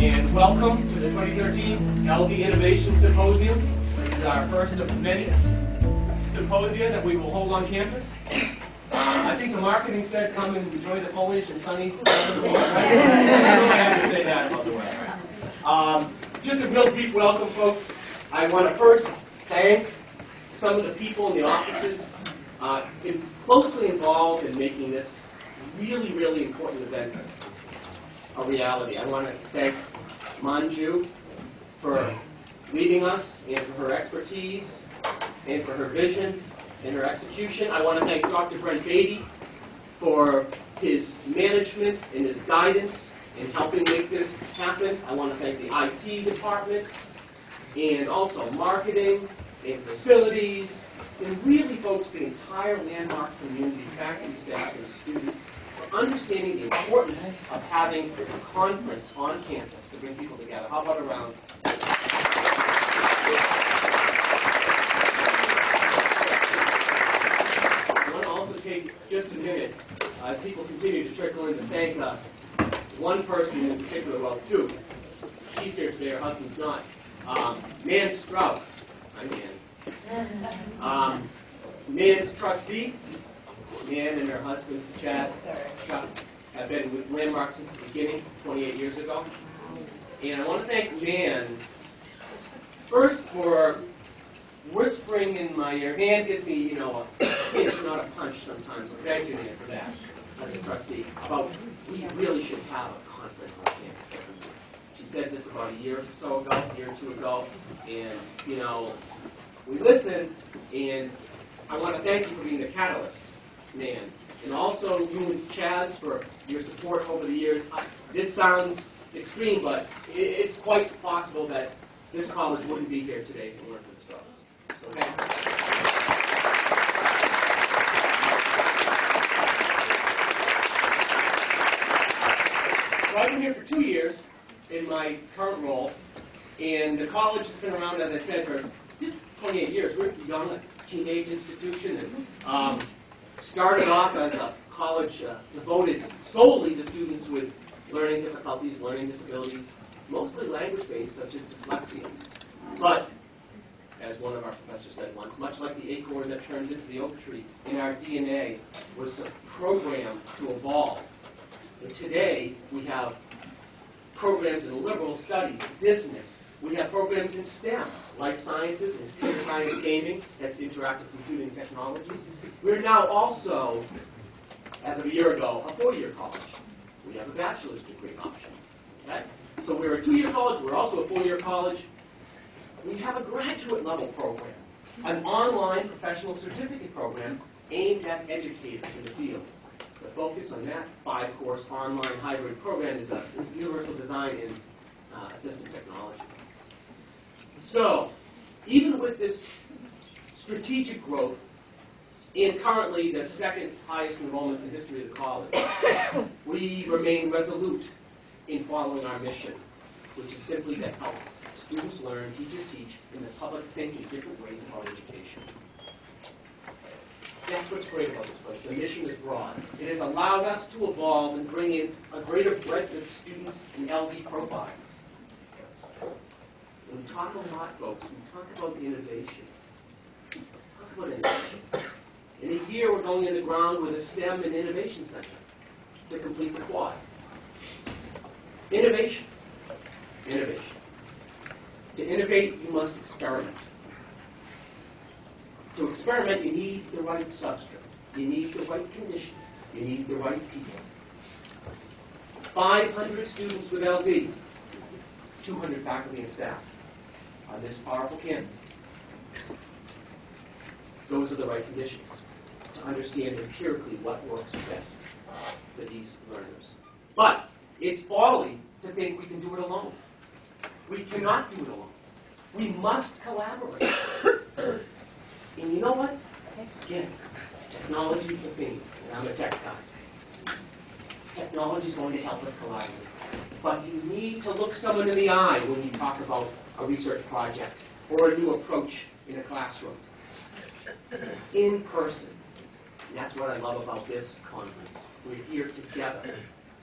and welcome to the 2013 LD Innovation Symposium. This is our first of many symposia that we will hold on campus. I think the marketing said come and enjoy the foliage and sunny. Right? I don't have to say that about the weather. Just a real brief welcome, folks. I want to first thank some of the people in the offices closely involved in making this really, really important event a reality. I want to thank Manju for leading us and for her expertise and for her vision and her execution. I want to thank Dr. Brent Beatty for his management and his guidance in helping make this happen. I want to thank the IT department and also marketing and facilities and really, folks, the entire Landmark community, faculty, staff, and students for understanding the importance of having a conference on campus to bring people together. How about a round? I want to also take just a minute, as people continue to trickle in, to thank one person in particular, well, two. She's here today, her husband's not. Nan Strout. Hi, Nan. Nan's trustee. Nan and her husband, Chaz, Chuck, have been with Landmark since the beginning, 28 years ago. And I want to thank Nan first for whispering in my ear. Nan gives me, a pinch, not a punch sometimes. So thank you, Nan, for that, as a trustee, about we really should have a conference on campus every year. She said this about a year or so ago, a year or two ago, and, we listened, and I want to thank you for being the catalyst, Nan. And also you and Chaz for your support over the years. This sounds extreme, but it's quite possible that this college wouldn't be here today if it weren't for the Strauss. So thank you. So I've been here for 2 years in my current role, and the college has been around, as I said, for just 28 years. We're young, a teenage institution, and started off as a college devoted solely to students with learning difficulties, learning disabilities, mostly language-based, such as dyslexia. But, as one of our professors said once, much like the acorn that turns into the oak tree, in our DNA was the program to evolve. And today, we have programs in liberal studies, business. We have programs in STEM, life sciences, and computer science gaming, that's interactive computing technologies. We're now also, as of a year ago, a 4-year college. We have a bachelor's degree option. Okay? So we're a 2-year college, we're also a 4-year college. We have a graduate level program, an online professional certificate program aimed at educators in the field. The focus on that 5-course online hybrid program is universal design in assistive technology. So, even with this strategic growth, and currently the second highest enrollment in the history of the college, we remain resolute in following our mission, which is simply to help students learn, teachers teach, and the public think in different ways about education. That's what's great about this place. The mission is broad. It has allowed us to evolve and bring in a greater breadth of students and LD profiles. We talk a lot, folks. We talk about innovation. Talk about innovation. In a year, we're going in the ground with a STEM and Innovation Center to complete the quad. Innovation. Innovation. To innovate, you must experiment. To experiment, you need the right substrate. You need the right conditions. You need the right people. 500 students with LD, 200 faculty and staff on this powerful campus. Those are the right conditions to understand empirically what works best for these learners. But it's folly to think we can do it alone. We cannot do it alone. We must collaborate. And you know what? Again, technology is the thing, and I'm a tech guy. Technology is going to help us collaborate. But you need to look someone in the eye when you talk about a research project or a new approach in a classroom. In person. And that's what I love about this conference. We're here together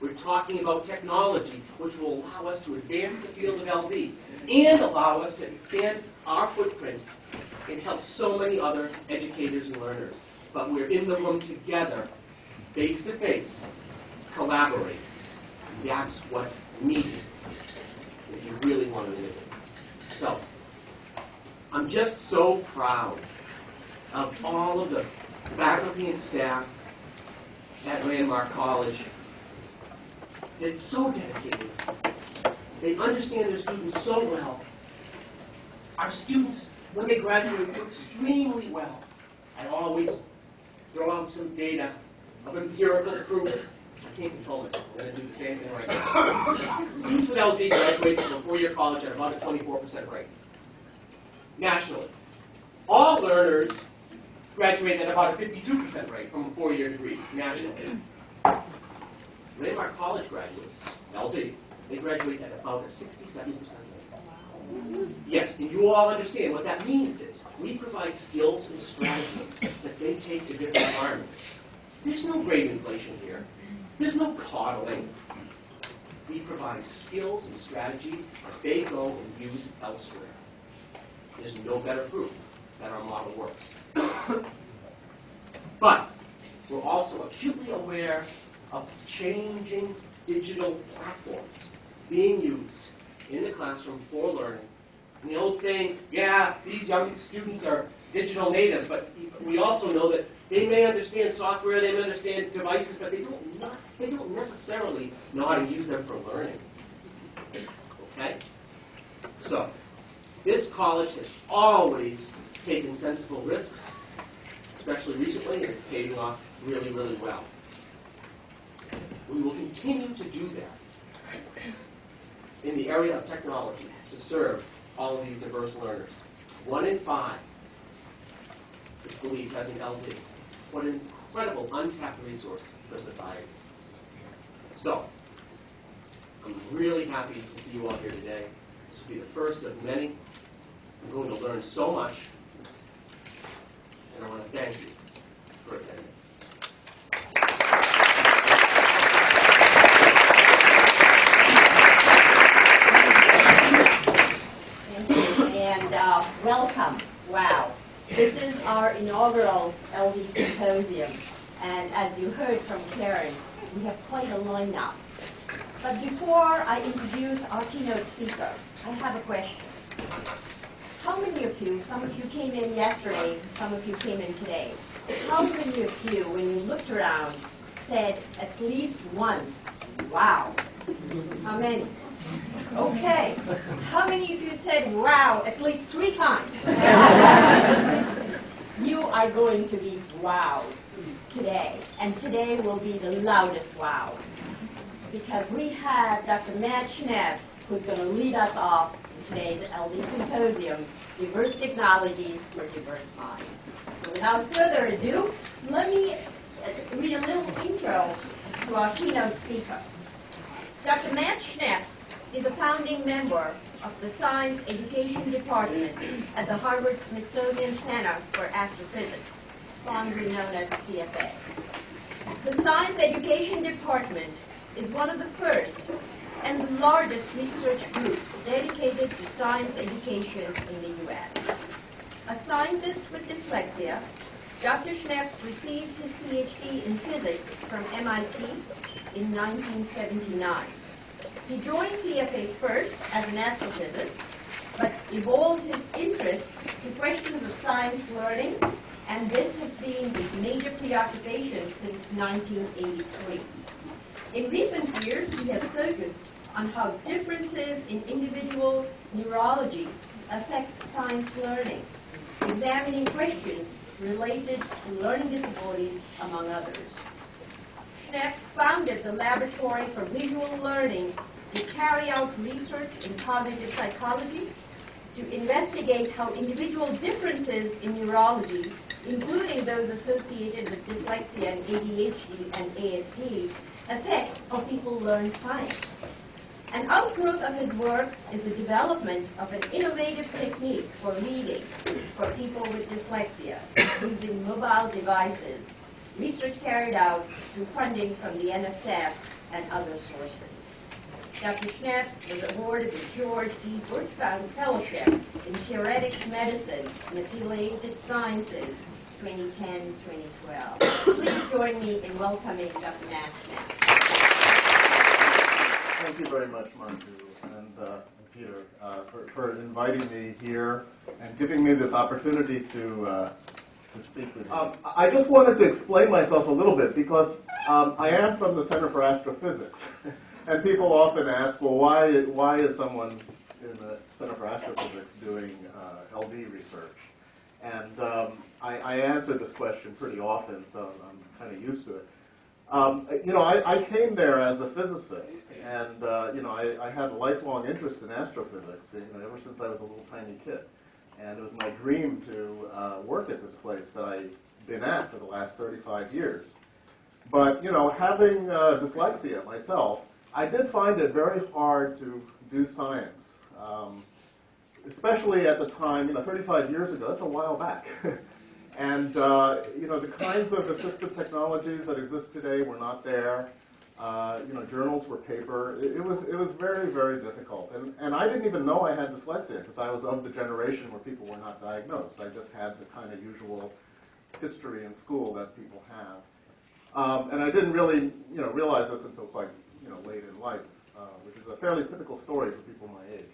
We're talking about technology, which will allow us to advance the field of LD and allow us to expand our footprint and help so many other educators and learners. But we're in the room together, face to face, collaborate. That's what's needed if you really want to innovate. So, I'm just so proud of all of the faculty and staff at Landmark College. They're so dedicated. They understand their students so well. Our students, when they graduate, do extremely well. I always throw out some data of empirical proof. I can't control myself. I'm going to do the same thing right now. Students with LD graduate from a four-year college at about a 24% rate. Nationally. All learners graduate at about a 52% rate from four-year degrees, nationally. Landmark College graduates, LD, they graduate at about a 67% rate. Yes, and you all understand what that means is we provide skills and strategies that they take to different environments. There's no grade inflation here. There's no coddling. We provide skills and strategies that they go and use elsewhere. There's no better proof that our model works. But we're also acutely aware of changing digital platforms being used in the classroom for learning. And the old saying, yeah, these young students are digital natives, but we also know that they may understand software, they may understand devices, but they don't necessarily know how to use them for learning. Okay? So, this college has always taken sensible risks, especially recently, and it's paying off really, really well. We will continue to do that in the area of technology to serve all of these diverse learners. 1 in 5 is believed has an LD. What an incredible untapped resource for society. So, I'm really happy to see you all here today. This will be the first of many. I'm going to learn so much, and I want to thank you for attending. Thank you, and welcome. Wow. This is our inaugural LD Symposium, and as you heard from Karen, we have quite a lineup. But before I introduce our keynote speaker, I have a question. How many of you, some of you came in yesterday, some of you came in today, how many of you, when you looked around, said at least once, wow? How many? Okay. How many of you said wow at least 3 times? You are going to be wowed today, and today will be the loudest wow. Because we have Dr. Matt Schneps, who's going to lead us off in today's LD Symposium, Diverse Technologies for Diverse Minds. So without further ado, let me read a little intro to our keynote speaker. Dr. Matt Schneps is a founding member of the Science Education Department at the Harvard-Smithsonian Center for Astrophysics, fondly known as CFA. The Science Education Department is one of the first and the largest research groups dedicated to science education in the U.S. A scientist with dyslexia, Dr. Schneps received his PhD in physics from MIT in 1979. He joined CFA first as an astrophysicist, but evolved his interest to questions of science learning, and this has been his major preoccupation since 1983. In recent years, he has focused on how differences in individual neurology affect science learning, examining questions related to learning disabilities, among others. Schneps founded the Laboratory for Visual Learning to carry out research in cognitive psychology, to investigate how individual differences in neurology, including those associated with dyslexia and ADHD and ASD, affect how people learn science. An outgrowth of his work is the development of an innovative technique for reading for people with dyslexia using mobile devices, research carried out through funding from the NSF and other sources. Dr. Schneps was awarded the George E. Bush Fellowship in Theoretics Medicine and Affiliated Sciences 2010-2012. Please join me in welcoming Dr. Matt Schneps. Thank you very much, Manju and Peter, for inviting me here and giving me this opportunity to speak with you. I just wanted to explain myself a little bit because I am from the Center for Astrophysics. And people often ask, well, why is someone in the Center for Astrophysics doing LD research? And I answer this question pretty often, so I'm kind of used to it. I came there as a physicist, and I had a lifelong interest in astrophysics, ever since I was a little tiny kid. And it was my dream to work at this place that I've been at for the last 35 years. But, having dyslexia myself, I did find it very hard to do science, especially at the time, 35 years ago. That's a while back. And, the kinds of assistive technologies that exist today were not there. Journals were paper. It was very, very difficult. And I didn't even know I had dyslexia because I was of the generation where people were not diagnosed. I just had the kind of usual history in school that people have. And I didn't really, realize this until quite, late in life, which is a fairly typical story for people my age.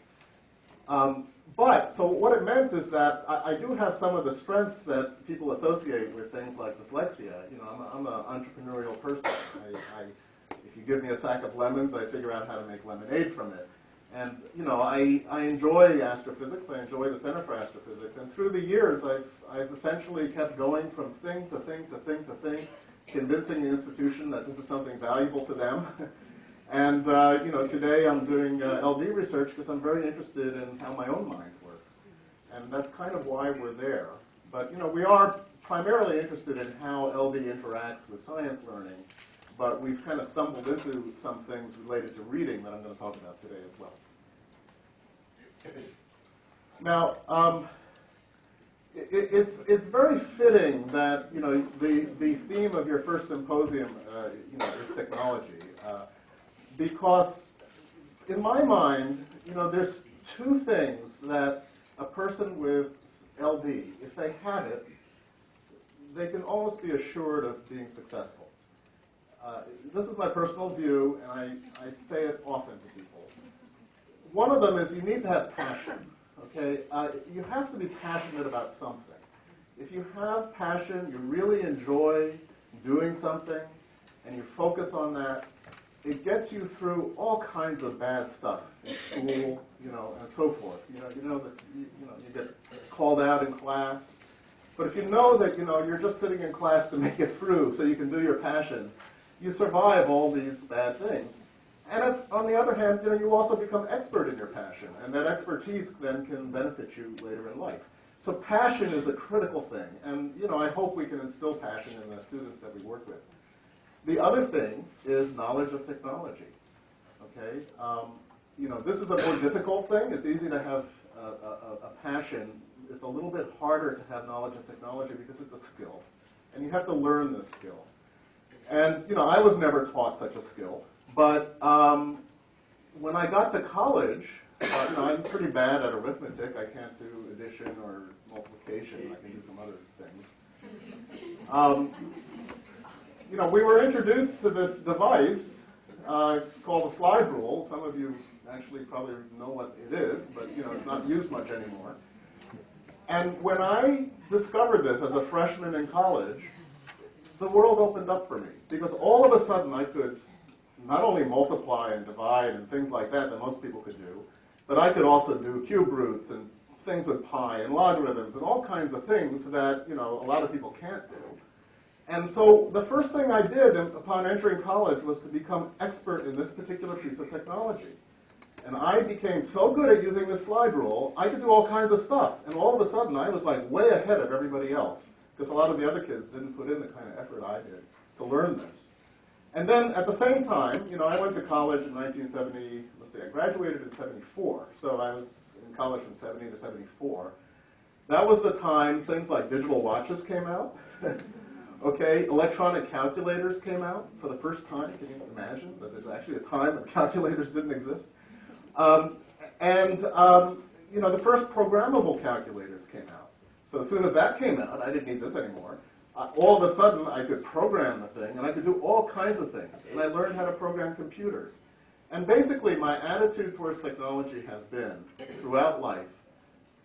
So what it meant is that I do have some of the strengths that people associate with things like dyslexia. I'm an entrepreneurial person. If you give me a sack of lemons, I figure out how to make lemonade from it. And, I enjoy astrophysics. I enjoy the Center for Astrophysics. And through the years, I've essentially kept going from thing to thing to thing to thing, convincing the institution that this is something valuable to them. And, today I'm doing LD research because I'm very interested in how my own mind works. And that's kind of why we're there. But, we are primarily interested in how LD interacts with science learning. But we've kind of stumbled into some things related to reading that I'm going to talk about today as well. Now, it's very fitting that, the theme of your first symposium, is technology. Because in my mind, there's two things that a person with LD, if they have it, they can almost be assured of being successful. This is my personal view, and I say it often to people. One of them is you need to have passion, okay? You have to be passionate about something. If you have passion, you really enjoy doing something, and you focus on that, it gets you through all kinds of bad stuff in school, and so forth. You get called out in class. But if you know that, you're just sitting in class to make it through so you can do your passion, you survive all these bad things. And on the other hand, you also become expert in your passion, and that expertise then can benefit you later in life. So passion is a critical thing, and I hope we can instill passion in the students that we work with. The other thing is knowledge of technology. Okay, this is a more difficult thing. It's easy to have a passion. It's a little bit harder to have knowledge of technology because it's a skill, and you have to learn this skill. And I was never taught such a skill, but when I got to college, I'm pretty bad at arithmetic. I can't do addition or multiplication. I can do some other things. We were introduced to this device called a slide rule. Some of you actually probably know what it is, but it's not used much anymore. And when I discovered this as a freshman in college, the world opened up for me because all of a sudden I could not only multiply and divide and things like that most people could do, but I could also do cube roots and things with pi and logarithms and all kinds of things that a lot of people can't do. And so the first thing I did upon entering college was to become expert in this particular piece of technology. And I became so good at using this slide rule, I could do all kinds of stuff. And all of a sudden, I was like way ahead of everybody else, because a lot of the other kids didn't put in the kind of effort I did to learn this. And then at the same time, I went to college in 1970, I graduated in 74. So I was in college from 70 to 74. That was the time things like digital watches came out. Okay, electronic calculators came out for the first time. Can you imagine that there's actually a time when calculators didn't exist? You know, the first programmable calculators came out. So as soon as that came out, I didn't need this anymore. All of a sudden, I could program the thing, and I could do all kinds of things. And I learned how to program computers. And basically, my attitude towards technology has been, throughout life,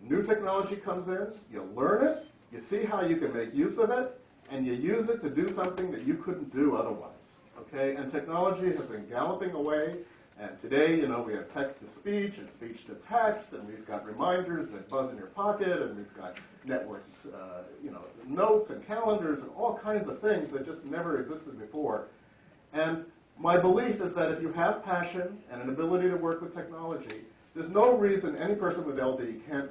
new technology comes in, you learn it, you see how you can make use of it, and you use it to do something that you couldn't do otherwise. Okay? And technology has been galloping away. And today, you know, we have text-to-speech and speech-to-text, and we've got reminders that buzz in your pocket, and we've got networked, you know, notes and calendars and all kinds of things that just never existed before. And my belief is that if you have passion and an ability to work with technology, there's no reason any person with LD can't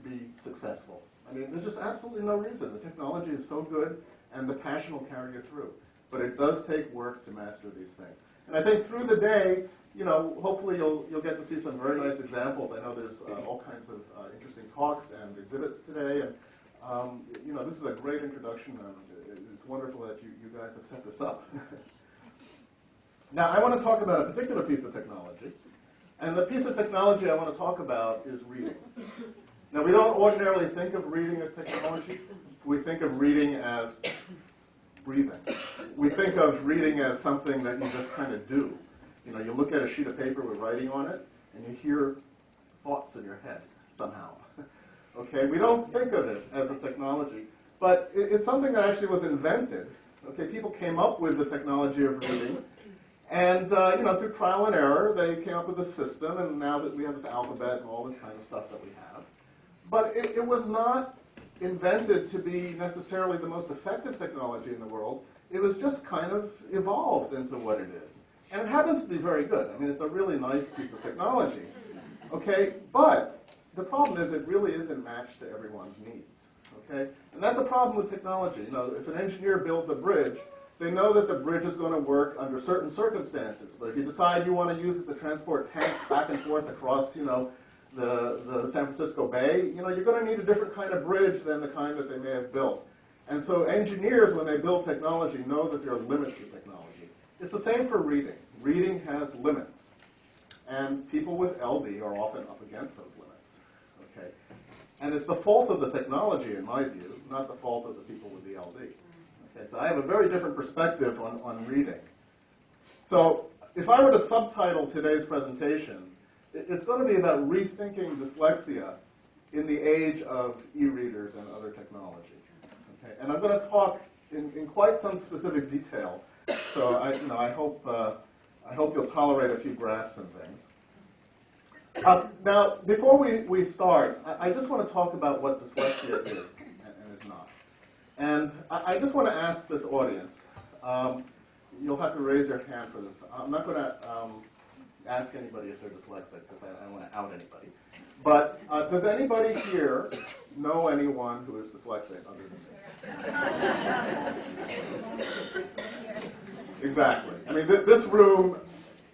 be successful. I mean, there's just absolutely no reason. The technology is so good, and the passion will carry you through. But it does take work to master these things. And I think through the day, you know, hopefully you'll get to see some very nice examples. I know there's all kinds of interesting talks and exhibits today, and you know, this is a great introduction. It's wonderful that you guys have set this up. Now, I want to talk about a particular piece of technology, and the piece of technology I want to talk about is reading. Now, we don't ordinarily think of reading as technology. We think of reading as breathing. We think of reading as something that you just kind of do. You know, you look at a sheet of paper with writing on it, and you hear thoughts in your head somehow. Okay, we don't think of it as a technology, but it's something that actually was invented. Okay, people came up with the technology of reading, and you know, through trial and error, they came up with a system, and now that we have this alphabet and all this kind of stuff that we have. But it was not invented to be necessarily the most effective technology in the world. It was just kind of evolved into what it is. And it happens to be very good. I mean, it's a really nice piece of technology. Okay, but the problem is it really isn't matched to everyone's needs. Okay, and that's a problem with technology. You know, if an engineer builds a bridge, they know that the bridge is going to work under certain circumstances. But if you decide you want to use it to transport tanks back and forth across, you know, the San Francisco Bay, you know, you're going to need a different kind of bridge than the kind that they may have built. And so engineers, when they build technology, know that there are limits to technology. It's the same for reading. Reading has limits. And people with LD are often up against those limits. Okay? And it's the fault of the technology, in my view, not the fault of the people with the LD. Okay? So I have a very different perspective on reading. So if I were to subtitle today's presentation, it's going to be about rethinking dyslexia in the age of e-readers and other technology. Okay? And I'm going to talk in quite some specific detail. So I hope you'll tolerate a few graphs and things. Now, before we start, I just want to talk about what dyslexia is and is not. And I just want to ask this audience. You'll have to raise your hand for this. I'm not going to ask anybody if they're dyslexic because I don't want to out anybody. But does anybody here know anyone who is dyslexic other than me? Exactly. I mean, this room,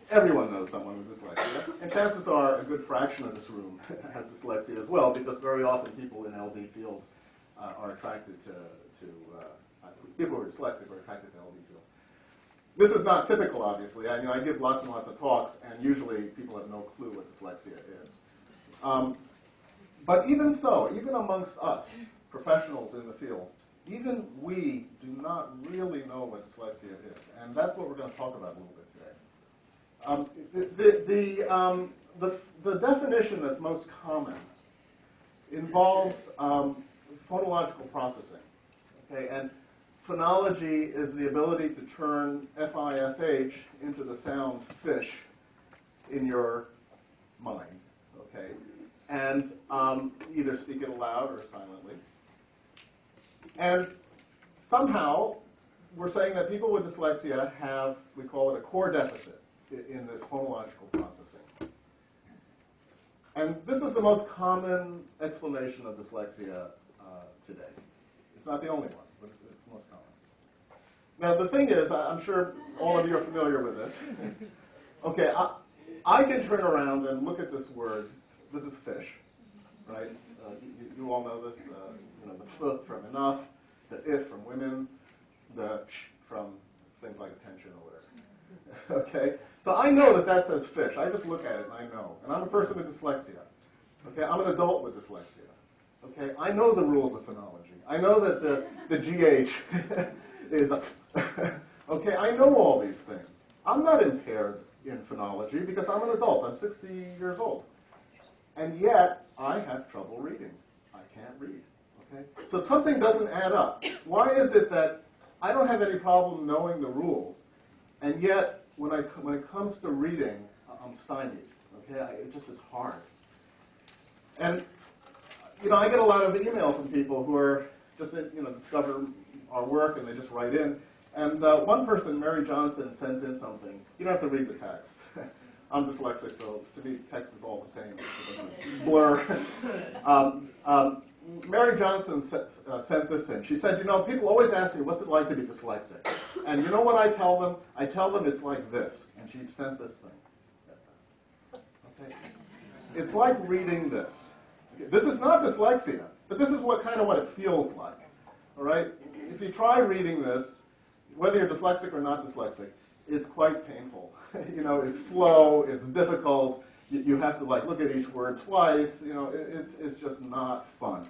everyone knows someone with dyslexia. And chances are a good fraction of this room has dyslexia as well, because very often people in LD fields are attracted to people who are dyslexic are attracted to LD fields. This is not typical, obviously. I give lots and lots of talks, and usually people have no clue what dyslexia is. But even so, even amongst us, professionals in the field, even we do not really know what dyslexia is. And that's what we're going to talk about a little bit today. The definition that's most common involves phonological processing. Okay? And phonology is the ability to turn F-I-S-H into the sound fish in your mind. Okay? And either speak it aloud or silently. And somehow, we're saying that people with dyslexia have, we call it a core deficit in this phonological processing. And this is the most common explanation of dyslexia today. It's not the only one, but it's the most common. Now, the thing is, I'm sure all of you are familiar with this. Okay, I can turn around and look at this word. This is fish, right? You all know this. The f from enough, the if from women, the sh from things like attention or whatever. Okay? So I know that that says fish. I just look at it and I know. And I'm a person with dyslexia. Okay? I'm an adult with dyslexia. Okay? I know the rules of phonology. I know that the GH is a okay? I know all these things. I'm not impaired in phonology because I'm an adult. I'm 60 years old. And yet, I have trouble reading. I can't read. Okay? So something doesn't add up. Why is it that I don't have any problem knowing the rules, and yet when it comes to reading, I'm stymied. Okay? It just is hard. And I get a lot of email from people who are just discover our work and they just write in. And one person, Mary Johnson, sent in something. You don't have to read the text. I'm dyslexic, so to me, text is all the same. It doesn't blur. Mary Johnson sent this in. She said, people always ask me, what's it like to be dyslexic? And you know what I tell them? I tell them it's like this. And she sent this thing. Okay. It's like reading this. This is not dyslexia, but this is what it feels like. All right? If you try reading this, whether you're dyslexic or not dyslexic, it's quite painful. It's slow, it's difficult. You have to look at each word twice. It's just not fun.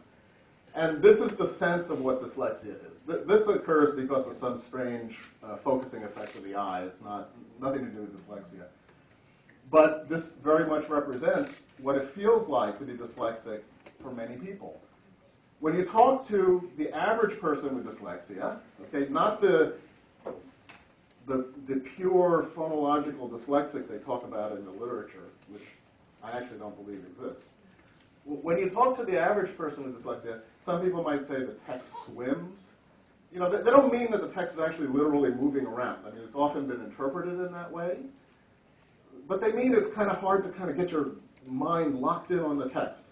And this is the sense of what dyslexia is. This occurs because of some strange focusing effect of the eye. It's nothing to do with dyslexia. But this very much represents what it feels like to be dyslexic for many people. When you talk to the average person with dyslexia, okay, not the pure phonological dyslexic they talk about in the literature, which I actually don't believe exists. When you talk to the average person with dyslexia, some people might say the text swims. They don't mean that the text is actually literally moving around. I mean, it's often been interpreted in that way. But they mean it's kind of hard to get your mind locked in on the text.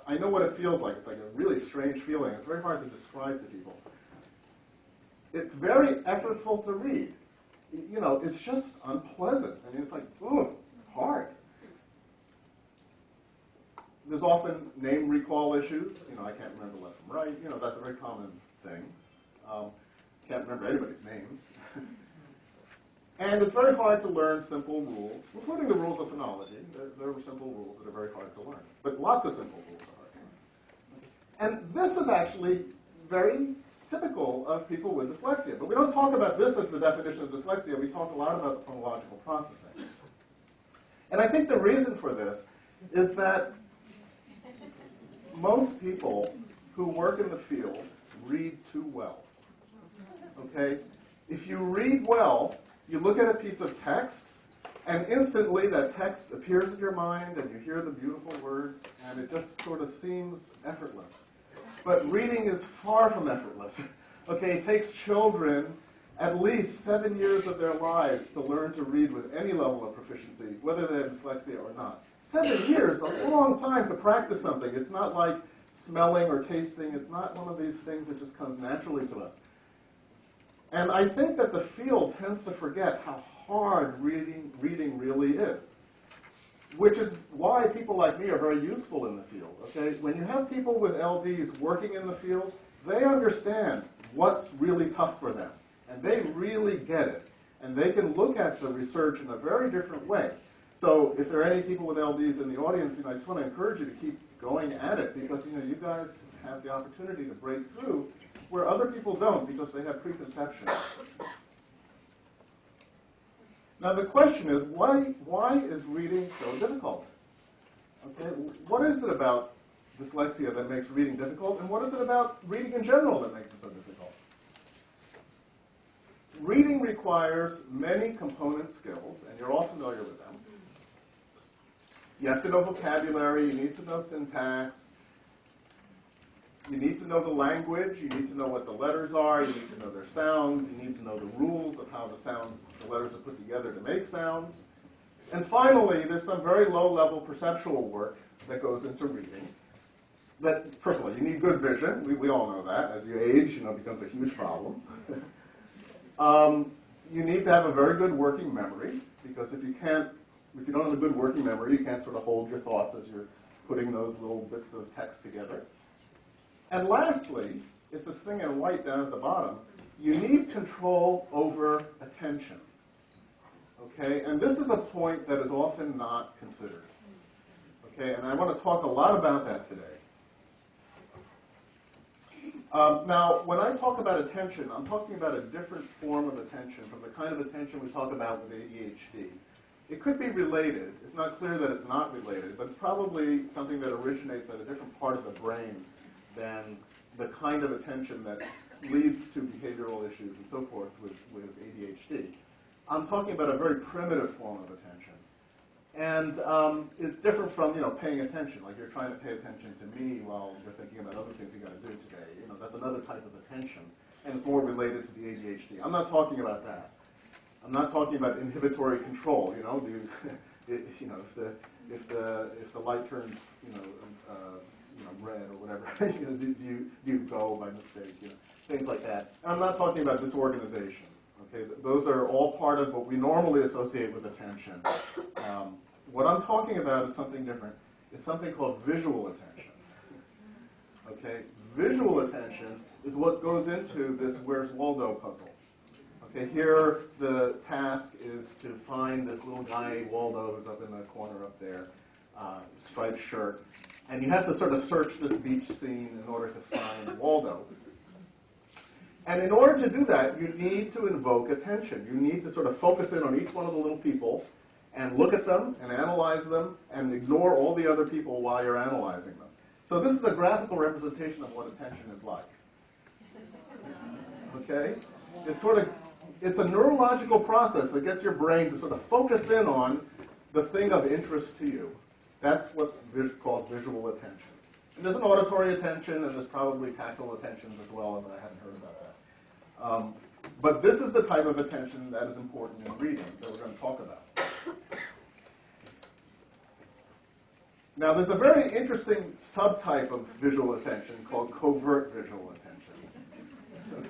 I know what it feels like. It's like a really strange feeling. It's very hard to describe to people. It's very effortful to read. It's just unpleasant. I mean, it's like, ugh, hard. There's often name recall issues. I can't remember left from right. That's a very common thing. Can't remember anybody's names. And it's very hard to learn simple rules, including the rules of phonology. There are simple rules that are very hard to learn. But lots of simple rules are hard to learn. And this is actually very typical of people with dyslexia. But we don't talk about this as the definition of dyslexia. We talk a lot about the phonological processing. And I think the reason for this is that most people who work in the field read too well. Okay? If you read well, you look at a piece of text, and instantly that text appears in your mind, and you hear the beautiful words, and it just sort of seems effortless. But reading is far from effortless. Okay, it takes children at least 7 years of their lives to learn to read with any level of proficiency, whether they have dyslexia or not. 7 years, a long time to practice something. It's not like smelling or tasting. It's not one of these things that just comes naturally to us. And I think that the field tends to forget how hard reading really is, which is why people like me are very useful in the field. Okay? When you have people with LDs working in the field, they understand what's really tough for them, and they really get it. And they can look at the research in a very different way. So if there are any people with LDs in the audience, I just want to encourage you to keep going at it, because you guys have the opportunity to break through where other people don't, because they have preconceptions. Now the question is, why is reading so difficult? Okay, what is it about dyslexia that makes reading difficult, and what is it about reading in general that makes it so difficult? Reading requires many component skills, and you're all familiar with them. You have to know vocabulary, you need to know syntax, you need to know the language, you need to know what the letters are, you need to know their sounds, you need to know the rules of how the letters are put together to make sounds. And finally, there's some very low-level perceptual work that goes into reading. That, first of all, you need good vision. We all know that. As you age, it becomes a huge problem. You need to have a very good working memory, because if you don't have a good working memory, you can't sort of hold your thoughts as you're putting those little bits of text together. And lastly, it's this thing in white down at the bottom. you need control over attention. Okay, and this is a point that is often not considered. Okay, and I want to talk a lot about that today. Now, when I talk about attention, I'm talking about a different form of attention from the kind of attention we talk about with ADHD. It could be related. It's not clear that it's not related, but it's probably something that originates at a different part of the brain than the kind of attention that leads to behavioral issues and so forth with ADHD. I'm talking about a very primitive form of attention. And it's different from, paying attention. Like you're trying to pay attention to me while you're thinking about other things you got to do today. That's another type of attention. And it's more related to the ADHD. I'm not talking about that. I'm not talking about inhibitory control. If the light turns, red or whatever, do you go by mistake? Things like that. And I'm not talking about disorganization. Okay, those are all part of what we normally associate with attention. What I'm talking about is something different. It's something called visual attention. Okay, visual attention is what goes into this Where's Waldo puzzle. Okay, here the task is to find this little guy, Waldo, who's up in the corner up there, striped shirt. And you have to sort of search this beach scene in order to find Waldo. And in order to do that, you need to invoke attention. You need to sort of focus in on each one of the little people and look at them and analyze them and ignore all the other people while you're analyzing them. So this is a graphical representation of what attention is like. Okay? It's a neurological process that gets your brain to sort of focus in on the thing of interest to you. That's what's called visual attention. And there's an auditory attention, and there's probably tactile attentions as well, but I haven't heard about that. But this is the type of attention that is important in reading that we're going to talk about. Now, there's a very interesting subtype of visual attention called covert visual attention.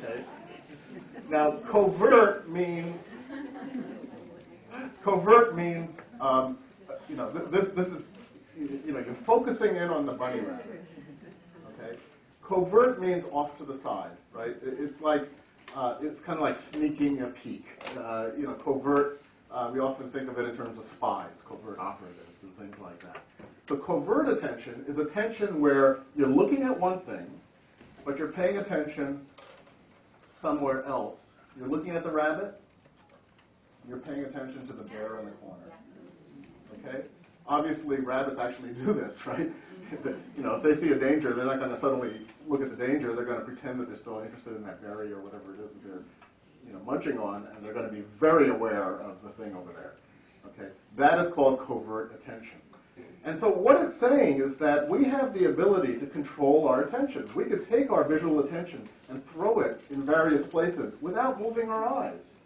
Okay? Now, covert means this is, you're focusing in on the bunny rabbit. Okay? Covert means off to the side, right? It's like, it's kind of like sneaking a peek. Covert, we often think of it in terms of spies, covert operatives and things like that. So covert attention is attention where you're looking at one thing, but you're paying attention somewhere else. You're looking at the rabbit, you're paying attention to the bear in the corner. Okay? Obviously, rabbits actually do this, right? If they see a danger, they're not going to suddenly look at the danger. They're going to pretend that they're still interested in that berry or whatever it is that they're munching on, and they're going to be very aware of the thing over there. Okay? That is called covert attention. And so what it's saying is that we have the ability to control our attention. We could take our visual attention and throw it in various places without moving our eyes.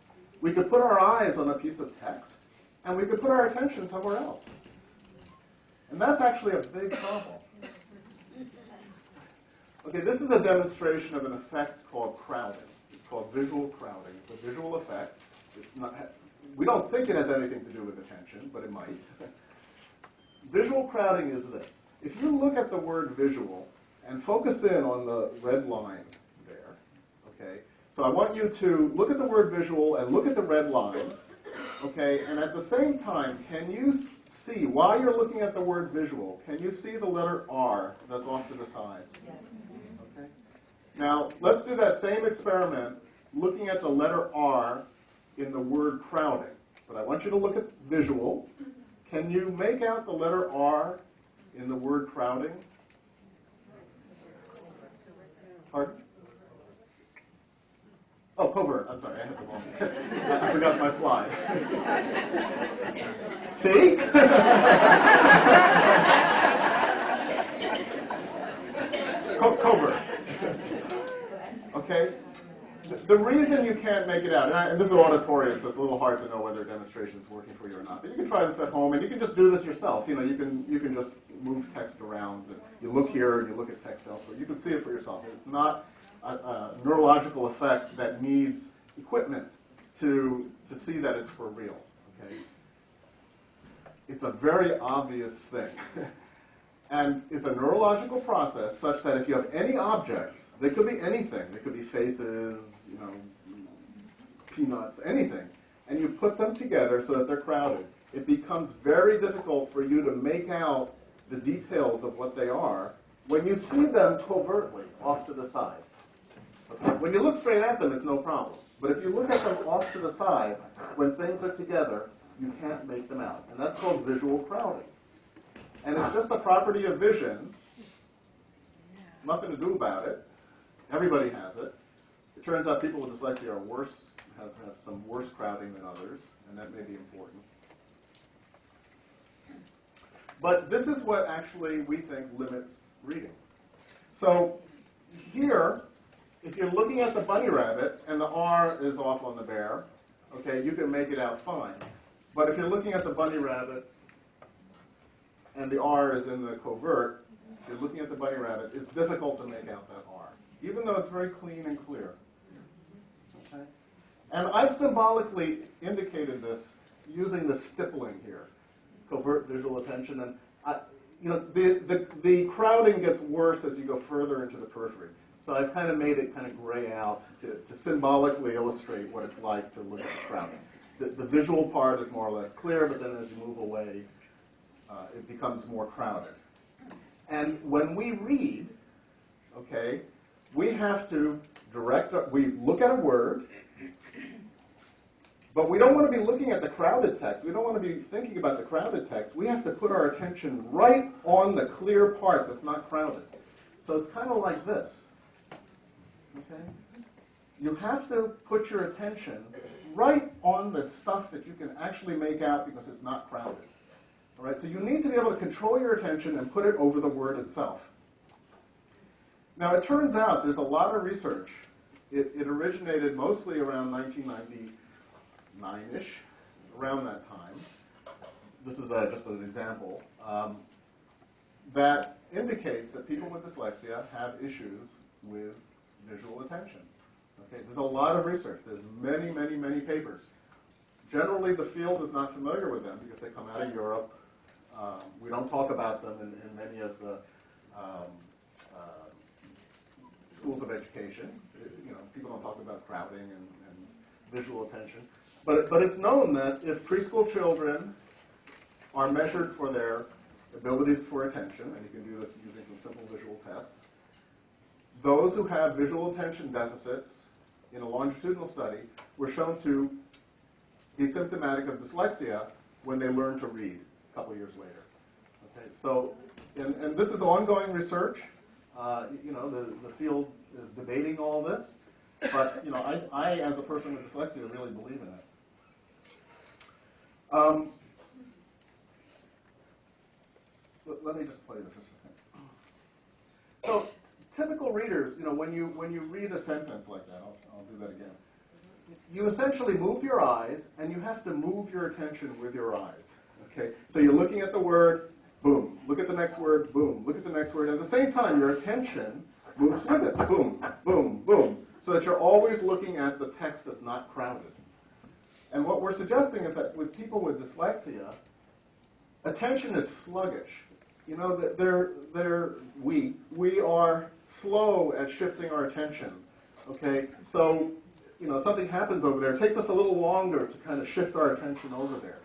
We could put our eyes on a piece of text, and we could put our attention somewhere else. And that's actually a big problem. Okay, this is a demonstration of an effect called crowding. It's called visual crowding. It's a visual effect. We don't think it has anything to do with attention, but it might. Visual crowding is this. If you look at the word visual and focus in on the red line there, okay, so I want you to look at the word visual and look at the red line, okay, and at the same time, can you see, while you're looking at the word visual, can you see the letter R that's off to the side? Yes. Okay. Now, let's do that same experiment looking at the letter R in the word crowding. But I want you to look at visual. Can you make out the letter R in the word crowding? Pardon? Oh, covert. I'm sorry, I had the wrong. I forgot my slide. See? Covert. Okay? The reason you can't make it out, and this is auditorium, so it's a little hard to know whether a demonstration is working for you or not, but you can try this at home, and you can just do this yourself. You can just move text around. You look here, and you look at text elsewhere. You can see it for yourself. It's not a neurological effect that needs equipment to see that it's for real. Okay? It's a very obvious thing. and is a neurological process such that if you have any objects, they could be anything, they could be faces, peanuts, anything, and you put them together so that they're crowded, it becomes very difficult for you to make out the details of what they are when you see them covertly off to the side. Okay? When you look straight at them, it's no problem. But if you look at them off to the side, when things are together, you can't make them out. And that's called visual crowding. And it's just a property of vision. Nothing to do about it. Everybody has it. It turns out people with dyslexia are worse, have some worse crowding than others, and that may be important. But this is what actually we think limits reading. So here, if you're looking at the bunny rabbit and the R is off on the bear, okay, you can make it out fine. But if you're looking at the bunny rabbit and the R is in the covert, if you're looking at the bunny rabbit, it's difficult to make out that R, even though it's very clean and clear. Okay? And I've symbolically indicated this using the stippling here, covert visual attention. And the crowding gets worse as you go further into the periphery. So I've kind of made it kind of gray out to symbolically illustrate what it's like to look at the crowding. The visual part is more or less clear, but then as you move away, it becomes more crowded. And when we read, okay, we have to we look at a word, but we don't want to be looking at the crowded text. We don't want to be thinking about the crowded text. We have to put our attention right on the clear part that's not crowded. So it's kind of like this. Okay? You have to put your attention right on the stuff that you can actually make out because it's not crowded. All right? So you need to be able to control your attention and put it over the word itself. Now, it turns out there's a lot of research. It originated mostly around 1999-ish, around that time. This is just an example. That indicates that people with dyslexia have issues with visual attention. Okay, there's a lot of research. There's many, many, many papers. Generally, the field is not familiar with them because they come out of Europe. We don't talk about them in many of the schools of education. People don't talk about crowding and visual attention. But it's known that if preschool children are measured for their abilities for attention, and you can do this using some simple visual tests, those who have visual attention deficits in a longitudinal study were shown to be symptomatic of dyslexia when they learned to read a couple years later. Okay, so, and this is ongoing research. The field is debating all this, but I as a person with dyslexia, really believe in it. Let me just play this a second. So, typical readers, when you read a sentence like that, I'll do that again. You essentially move your eyes, and you have to move your attention with your eyes. Okay, so you're looking at the word, boom. Look at the next word, boom. Look at the next word. At the same time, your attention moves with it, boom, boom, boom, so that you're always looking at the text that's not crowded. And what we're suggesting is that with people with dyslexia, attention is sluggish. We are slow at shifting our attention. Okay, so something happens over there. It takes us a little longer to kind of shift our attention over there.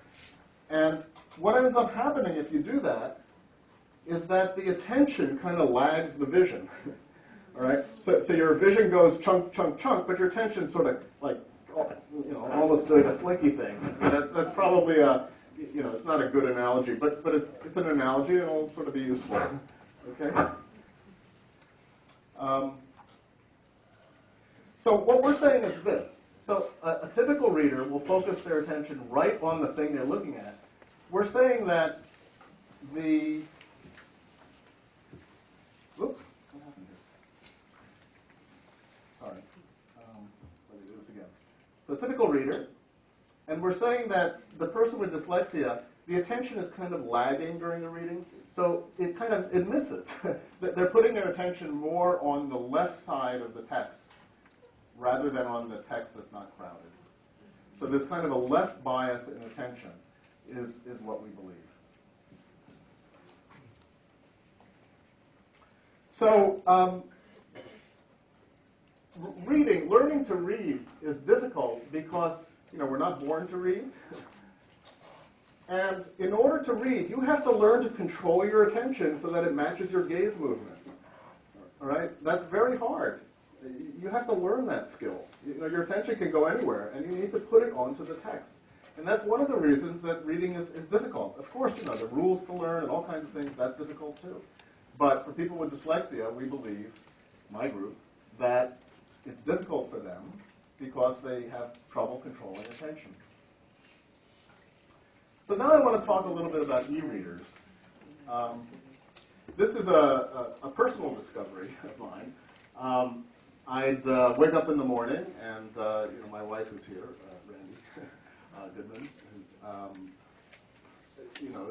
And what ends up happening if you do that is that the attention kind of lags the vision. All right, so your vision goes chunk, chunk, chunk, but your attention sort of like almost doing a slinky thing. That's probably it's not a good analogy, but it's an analogy and it'll sort of be useful. Okay. So what we're saying is this. So a typical reader will focus their attention right on the thing they're looking at. We're saying that whoops, what happened here? Sorry. Let me do this again. So a typical reader, and we're saying that the person with dyslexia, the attention is kind of lagging during the reading, so it misses. They're putting their attention more on the left side of the text rather than on the text that's not crowded. So there's kind of a left bias in attention is what we believe. So learning to read is difficult because we're not born to read. And in order to read, you have to learn to control your attention so that it matches your gaze movements. All right? That's very hard. You have to learn that skill. Your attention can go anywhere, and you need to put it onto the text. And that's one of the reasons that reading is difficult. Of course, the rules to learn and all kinds of things, that's difficult too. But for people with dyslexia, we believe, my group, that it's difficult for them because they have trouble controlling attention. So now I want to talk a little bit about e-readers. This is a personal discovery of mine. I'd wake up in the morning, and my wife who's here, Randy Goodman,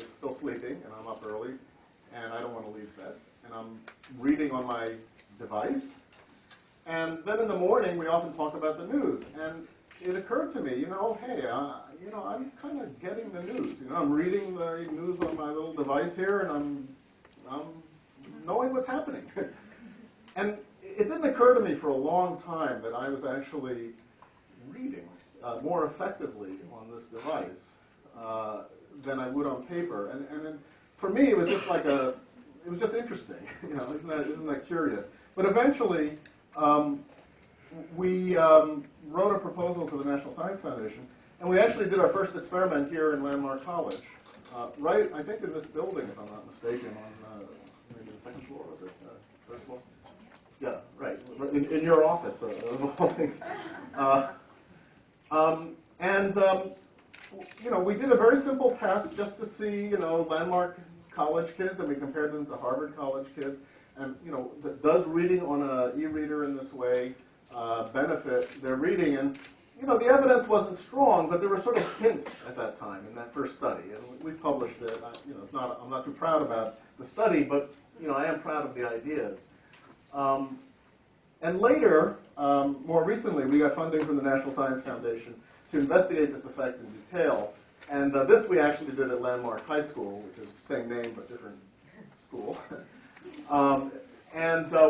is still sleeping, and I'm up early, and I don't want to leave bed, and I'm reading on my device. And then in the morning, we often talk about the news, and it occurred to me, hey, I'm kind of getting the news. I'm reading the news on my little device here, and I'm knowing what's happening. And it didn't occur to me for a long time that I was actually reading more effectively on this device than I would on paper. And then for me, it was just it was just interesting. Isn't that curious? But eventually, we wrote a proposal to the National Science Foundation, and we actually did our first experiment here in Landmark College, right, I think in this building, if I'm not mistaken, on maybe the second floor, was it? Third floor? Yeah, right, in your office, of all things. We did a very simple test just to see, Landmark College kids, and we compared them to Harvard College kids. And, does reading on an e-reader in this way benefit their reading? And, the evidence wasn't strong, but there were sort of hints at that time in that first study. And we published it. I'm not too proud about the study, but, I am proud of the ideas. And later, more recently, we got funding from the National Science Foundation to investigate this effect in detail. And this we actually did at Landmark High School, which is the same name but different school.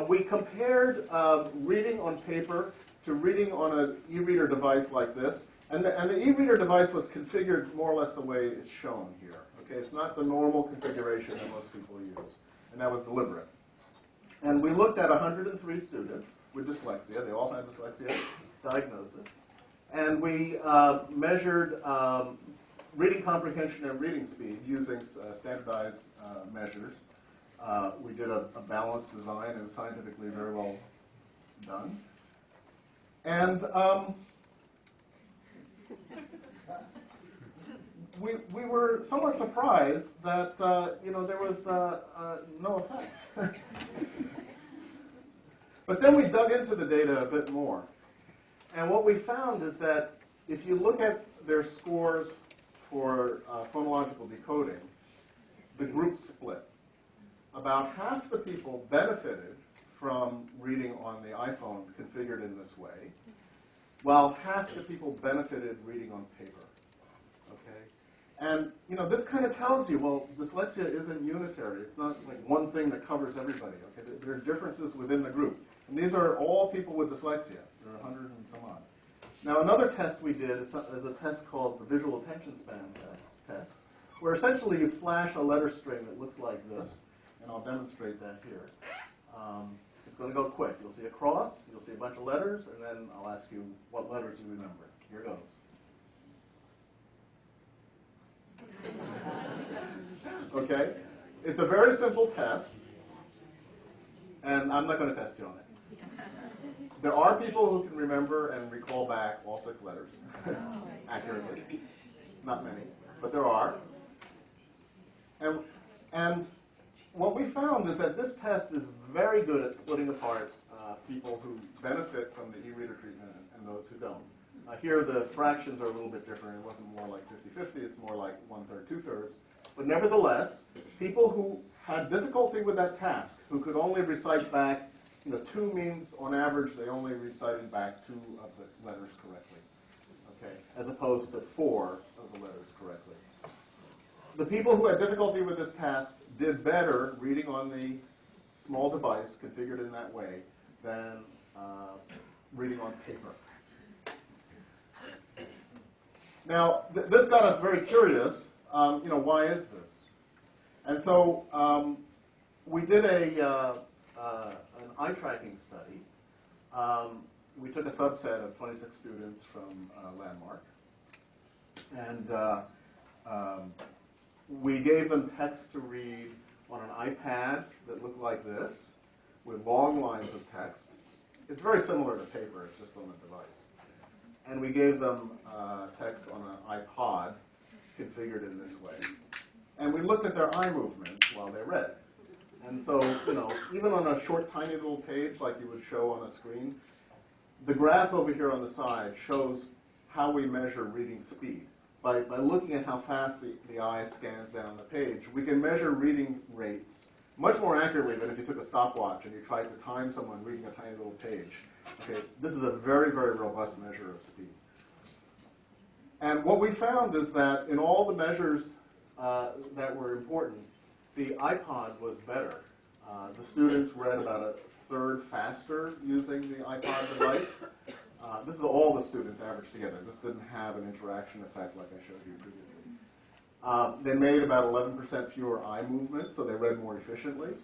We compared reading on paper to reading on an e-reader device like this. And the e-reader device was configured more or less the way it's shown here. Okay, it's not the normal configuration that most people use. And that was deliberate. And we looked at 103 students with dyslexia. They all had dyslexia diagnosis. And we measured reading comprehension and reading speed using standardized measures. We did a balanced design, and scientifically very well done. And we were somewhat surprised that there was no effect. But then we dug into the data a bit more. And what we found is that if you look at their scores for phonological decoding, the groups split. About half the people benefited from reading on the iPhone configured in this way, while half the people benefited reading on paper. Okay? And, this kind of tells you, well, dyslexia isn't unitary. It's not like one thing that covers everybody. Okay? There are differences within the group. And these are all people with dyslexia. There are 100 and some odd. Now, another test we did is a test called the visual attention span test, where essentially you flash a letter string that looks like this, and I'll demonstrate that here. It's going to go quick. You'll see a cross, you'll see a bunch of letters, and then I'll ask you what letters you remember. Here goes. Okay? It's a very simple test, and I'm not going to test you on it. There are people who can remember and recall back all 6 letters accurately. Not many, but there are. And what we found is that this test is very good at splitting apart people who benefit from the e-reader treatment and those who don't. Here the fractions are a little bit different. It wasn't more like 50-50. It's more like 1/3, 2/3. But nevertheless, people who had difficulty with that task, who could only recite back, 2 means on average they only recited back 2 of the letters correctly, okay, as opposed to 4 of the letters correctly. The people who had difficulty with this task did better reading on the small device configured in that way than reading on paper. Now, this got us very curious. Why is this? And so we did an eye tracking study. We took a subset of 26 students from Landmark, and we gave them text to read on an iPad that looked like this, with long lines of text. It's very similar to paper, it's just on a device. And we gave them text on an iPod configured in this way. And we looked at their eye movements while they read. And so, even on a short, tiny little page like you would show on a screen, the graph over here on the side shows how we measure reading speed. By looking at how fast the eye scans down the page, we can measure reading rates much more accurately than if you took a stopwatch and you tried to time someone reading a tiny little page. Okay, this is a very, very robust measure of speed. And what we found is that in all the measures that were important, the iPod was better. The students read about a third faster using the iPod device. This is all the students averaged together. This didn't have an interaction effect like I showed you previously. They made about 11% fewer eye movements, so they read more efficiently.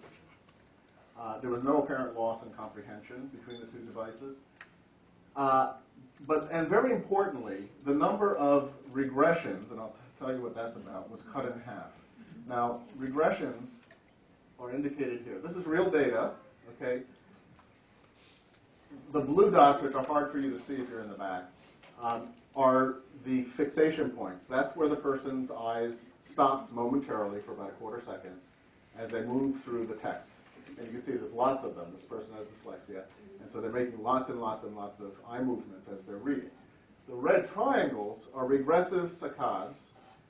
There was no apparent loss in comprehension between the two devices. And very importantly, the number of regressions, and I'll tell you what that's about, was cut in half. Now, regressions are indicated here. This is real data, okay? The blue dots, which are hard for you to see if you're in the back, are the fixation points. That's where the person's eyes stopped momentarily for about a quarter second as they move through the text. And you can see there's lots of them. This person has dyslexia. And so they're making lots and lots and lots of eye movements as they're reading. The red triangles are regressive saccades.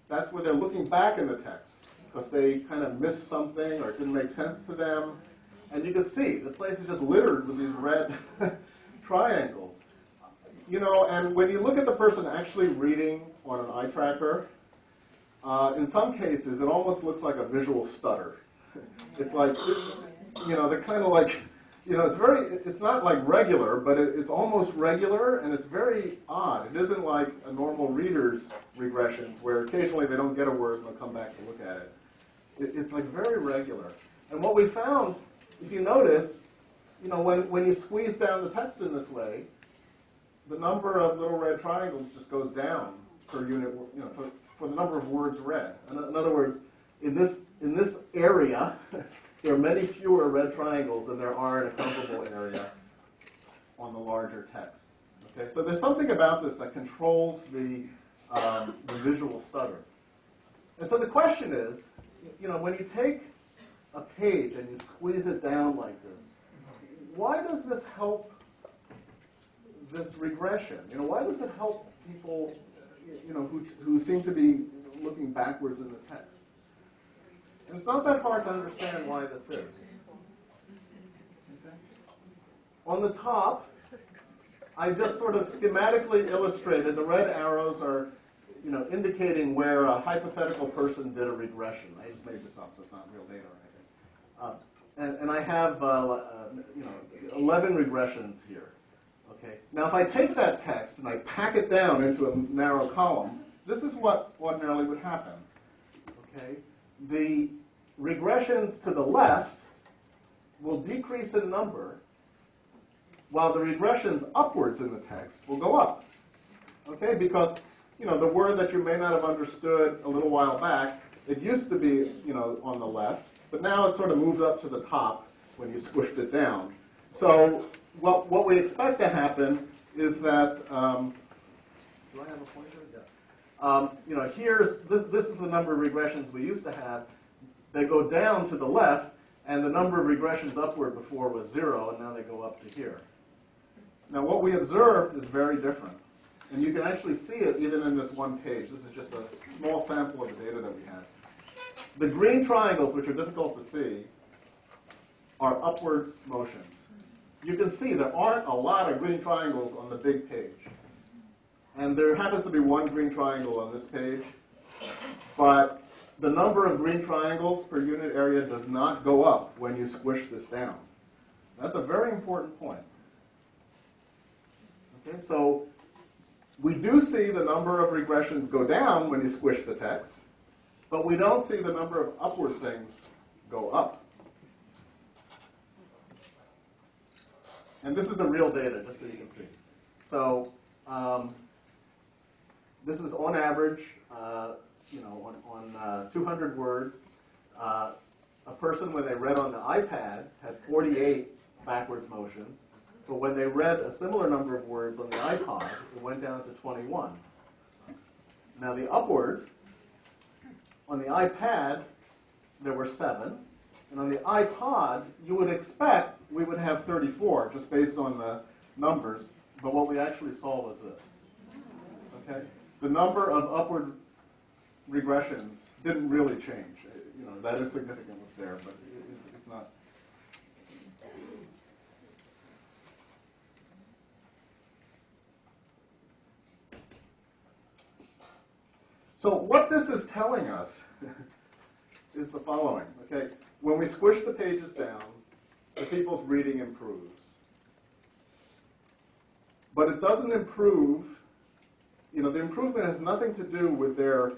That's where they're looking back in the text because they kind of missed something or it didn't make sense to them. And you can see the place is just littered with these red triangles. And when you look at the person actually reading on an eye tracker, in some cases it almost looks like a visual stutter. It's like, they're kind of like, it's not like regular, but it's almost regular, and it's very odd. It isn't like a normal reader's regressions, where occasionally they don't get a word and they'll come back to look at it. It's like very regular. And what we found, if you notice, when you squeeze down the text in this way, the number of little red triangles just goes down per unit, for the number of words read. In other words, in this area, there are many fewer red triangles than there are in a comparable area on the larger text. Okay, so there's something about this that controls the visual stutter. And so the question is, when you take a page and you squeeze it down like this, why does this help this regression? Why does it help people, who seem to be looking backwards in the text? And it's not that hard to understand why this is. Okay. On the top, I just sort of schematically illustrated. The red arrows are, indicating where a hypothetical person did a regression. I just made this up, so it's not real data or anything. And I have, 11 regressions here. Okay. Now, if I take that text and I pack it down into a narrow column, this is what ordinarily would happen. Okay. The regressions to the left will decrease in number, while the regressions upwards in the text will go up. Okay, because the word that you may not have understood a little while back, it used to be on the left, but now it's sort of moved up to the top when you squished it down. So what we expect to happen is that do I have a pointer? This is the number of regressions we used to have. They go down to the left, and the number of regressions upward before was 0, and now they go up to here. Now, what we observed is very different. And you can actually see it even in this one page. This is just a small sample of the data that we had. The green triangles, which are difficult to see, are upwards motions. You can see there aren't a lot of green triangles on the big page. And there happens to be one green triangle on this page. But the number of green triangles per unit area does not go up when you squish this down. That's a very important point. Okay, so we do see the number of regressions go down when you squish the text, but we don't see the number of upward things go up. And this is the real data, just so you can see. So this is on average, on 200 words. A person, when they read on the iPad, had 48 backwards motions. But when they read a similar number of words on the iPod, it went down to 21. Now the upward, on the iPad, there were 7. And on the iPod, you would expect we would have 34, just based on the numbers. But what we actually saw was this. Okay? The number of upward regressions didn't really change. That is significant what's there, but it's not. So what this is telling us is the following. Okay, when we squish the pages down, the people's reading improves. But it doesn't improve, the improvement has nothing to do with their,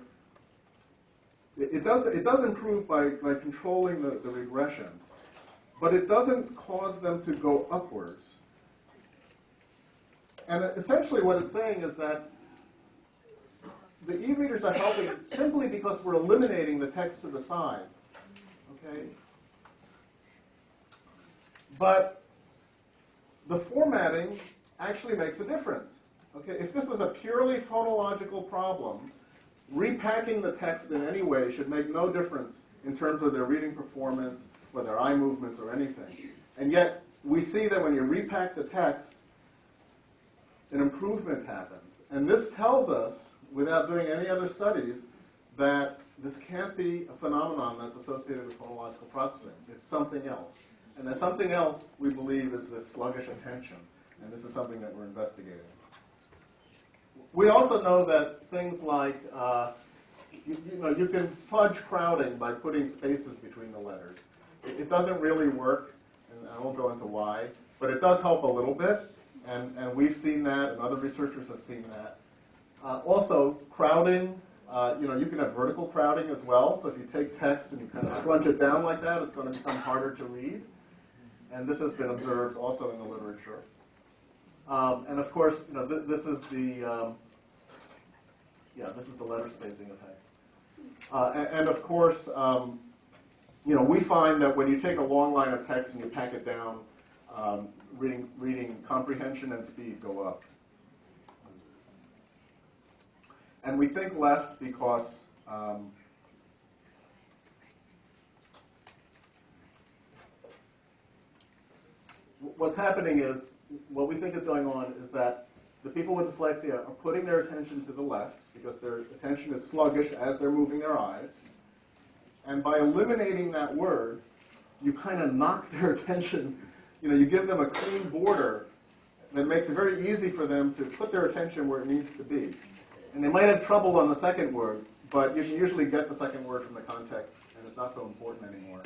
it does improve by controlling the regressions, but it doesn't cause them to go upwards. And essentially what it's saying is that the e-readers are helping simply because we're eliminating the text to the side. Okay? But the formatting actually makes a difference. Okay? If this was a purely phonological problem, repacking the text in any way should make no difference in terms of their reading performance or their eye movements or anything. And yet, we see that when you repack the text, an improvement happens. And this tells us, without doing any other studies, that this can't be a phenomenon that's associated with phonological processing. It's something else. And that something else, we believe, is this sluggish attention. And this is something that we're investigating. We also know that things like, you can fudge crowding by putting spaces between the letters. It doesn't really work, and I won't go into why, but it does help a little bit. And we've seen that, and other researchers have seen that. Also, crowding, you can have vertical crowding as well. So if you take text and you kind of scrunch it down like that, it's going to become harder to read. And this has been observed also in the literature. And of course, this is the letter spacing effect. And of course, we find that when you take a long line of text and you pack it down, reading comprehension and speed go up. And we think left because what's happening is, what we think is going on is that the people with dyslexia are putting their attention to the left because their attention is sluggish as they're moving their eyes. And by eliminating that word, you kind of knock their attention, you give them a clean border that makes it very easy for them to put their attention where it needs to be. And they might have trouble on the second word, but you can usually get the second word from the context, and it's not so important anymore.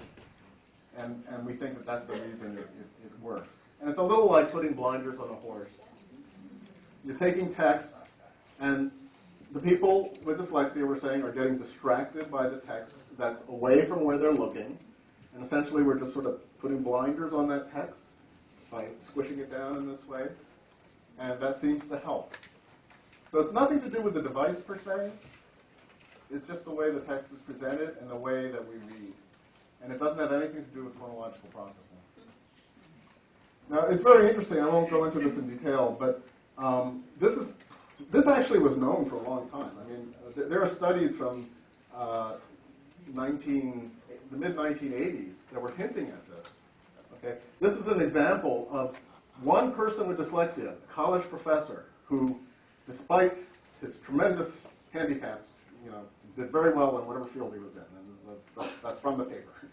And we think that that's the reason it works. And it's a little like putting blinders on a horse. You're taking text, and the people with dyslexia, we're saying, are getting distracted by the text that's away from where they're looking. And essentially, we're just sort of putting blinders on that text by squishing it down in this way. And that seems to help. So it's nothing to do with the device per se. It's just the way the text is presented and the way that we read. And it doesn't have anything to do with phonological processing. Now, it's very interesting. I won't go into this in detail, but this actually was known for a long time. I mean, there are studies from the mid-1980s that were hinting at this. Okay, this is an example of one person with dyslexia, a college professor, who, despite his tremendous handicaps, did very well in whatever field he was in. And that's from the paper.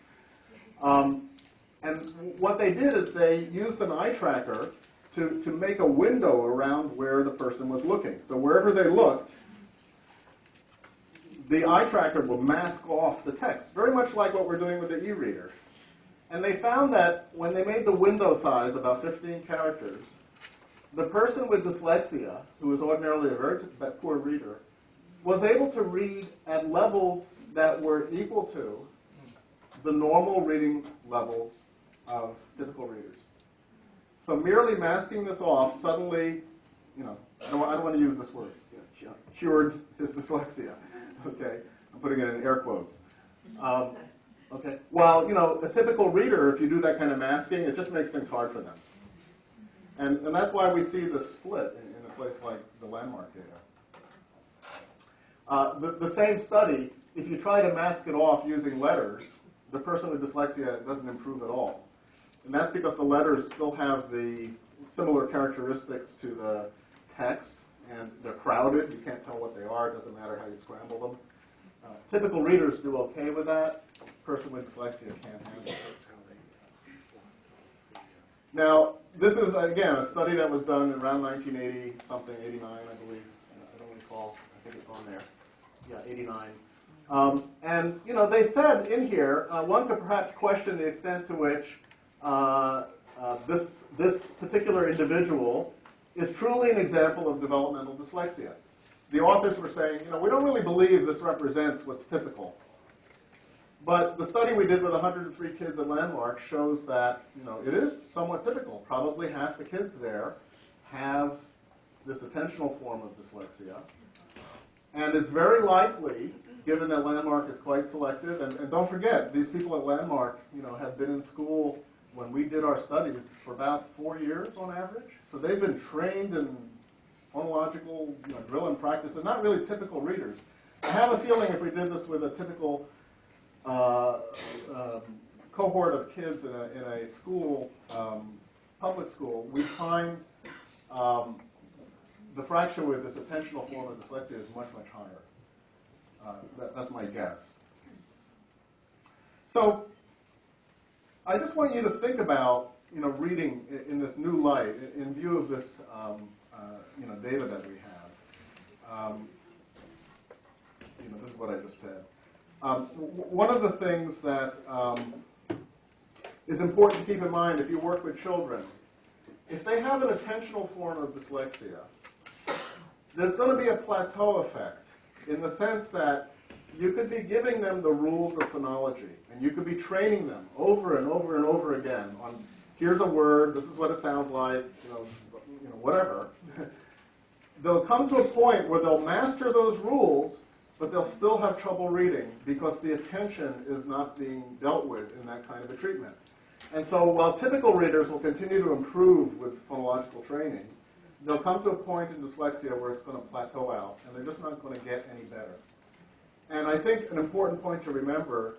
And what they did is they used an eye tracker to make a window around where the person was looking. So wherever they looked, the eye tracker will mask off the text, very much like what we're doing with the e-reader. And they found that when they made the window size about 15 characters, the person with dyslexia, who is ordinarily a very poor reader, was able to read at levels that were equal to the normal reading levels of typical readers. So merely masking this off suddenly, I don't want to use this word, cured his dyslexia. Okay, I'm putting it in air quotes. Okay, well, a typical reader, if you do that kind of masking, it just makes things hard for them. And that's why we see the split in a place like the landmark data. The same study, if you try to mask it off using letters, the person with dyslexia doesn't improve at all. And that's because the letters still have the similar characteristics to the text, and they're crowded. You can't tell what they are. It doesn't matter how you scramble them. Typical readers do okay with that. Person with dyslexia can't handle it. Now, this is, again, a study that was done around 1980, something, 89, I believe. I don't recall. I think it's on there. Yeah, 89. And, they said in here, one could perhaps question the extent to which this particular individual is truly an example of developmental dyslexia. The authors were saying, we don't really believe this represents what's typical. But the study we did with 103 kids at Landmark shows that, it is somewhat typical. Probably half the kids there have this attentional form of dyslexia. And it's very likely, given that Landmark is quite selective, and don't forget, these people at Landmark, have been in school when we did our studies for about 4 years on average. So they've been trained in phonological drill and practice. They're not really typical readers. I have a feeling if we did this with a typical cohort of kids in a school, public school, we find the fraction with this attentional form of dyslexia is much, much higher. That's my guess. So I just want you to think about reading in this new light, in view of this data that we have. This is what I just said. One of the things that is important to keep in mind if you work with children, if they have an attentional form of dyslexia, there's going to be a plateau effect in the sense that you could be giving them the rules of phonology, and you could be training them over and over and over again on, here's a word, this is what it sounds like, whatever. They'll come to a point where they'll master those rules, but they'll still have trouble reading because the attention is not being dealt with in that kind of a treatment. And so while typical readers will continue to improve with phonological training, they'll come to a point in dyslexia where it's going to plateau out, and they're just not going to get any better. And I think an important point to remember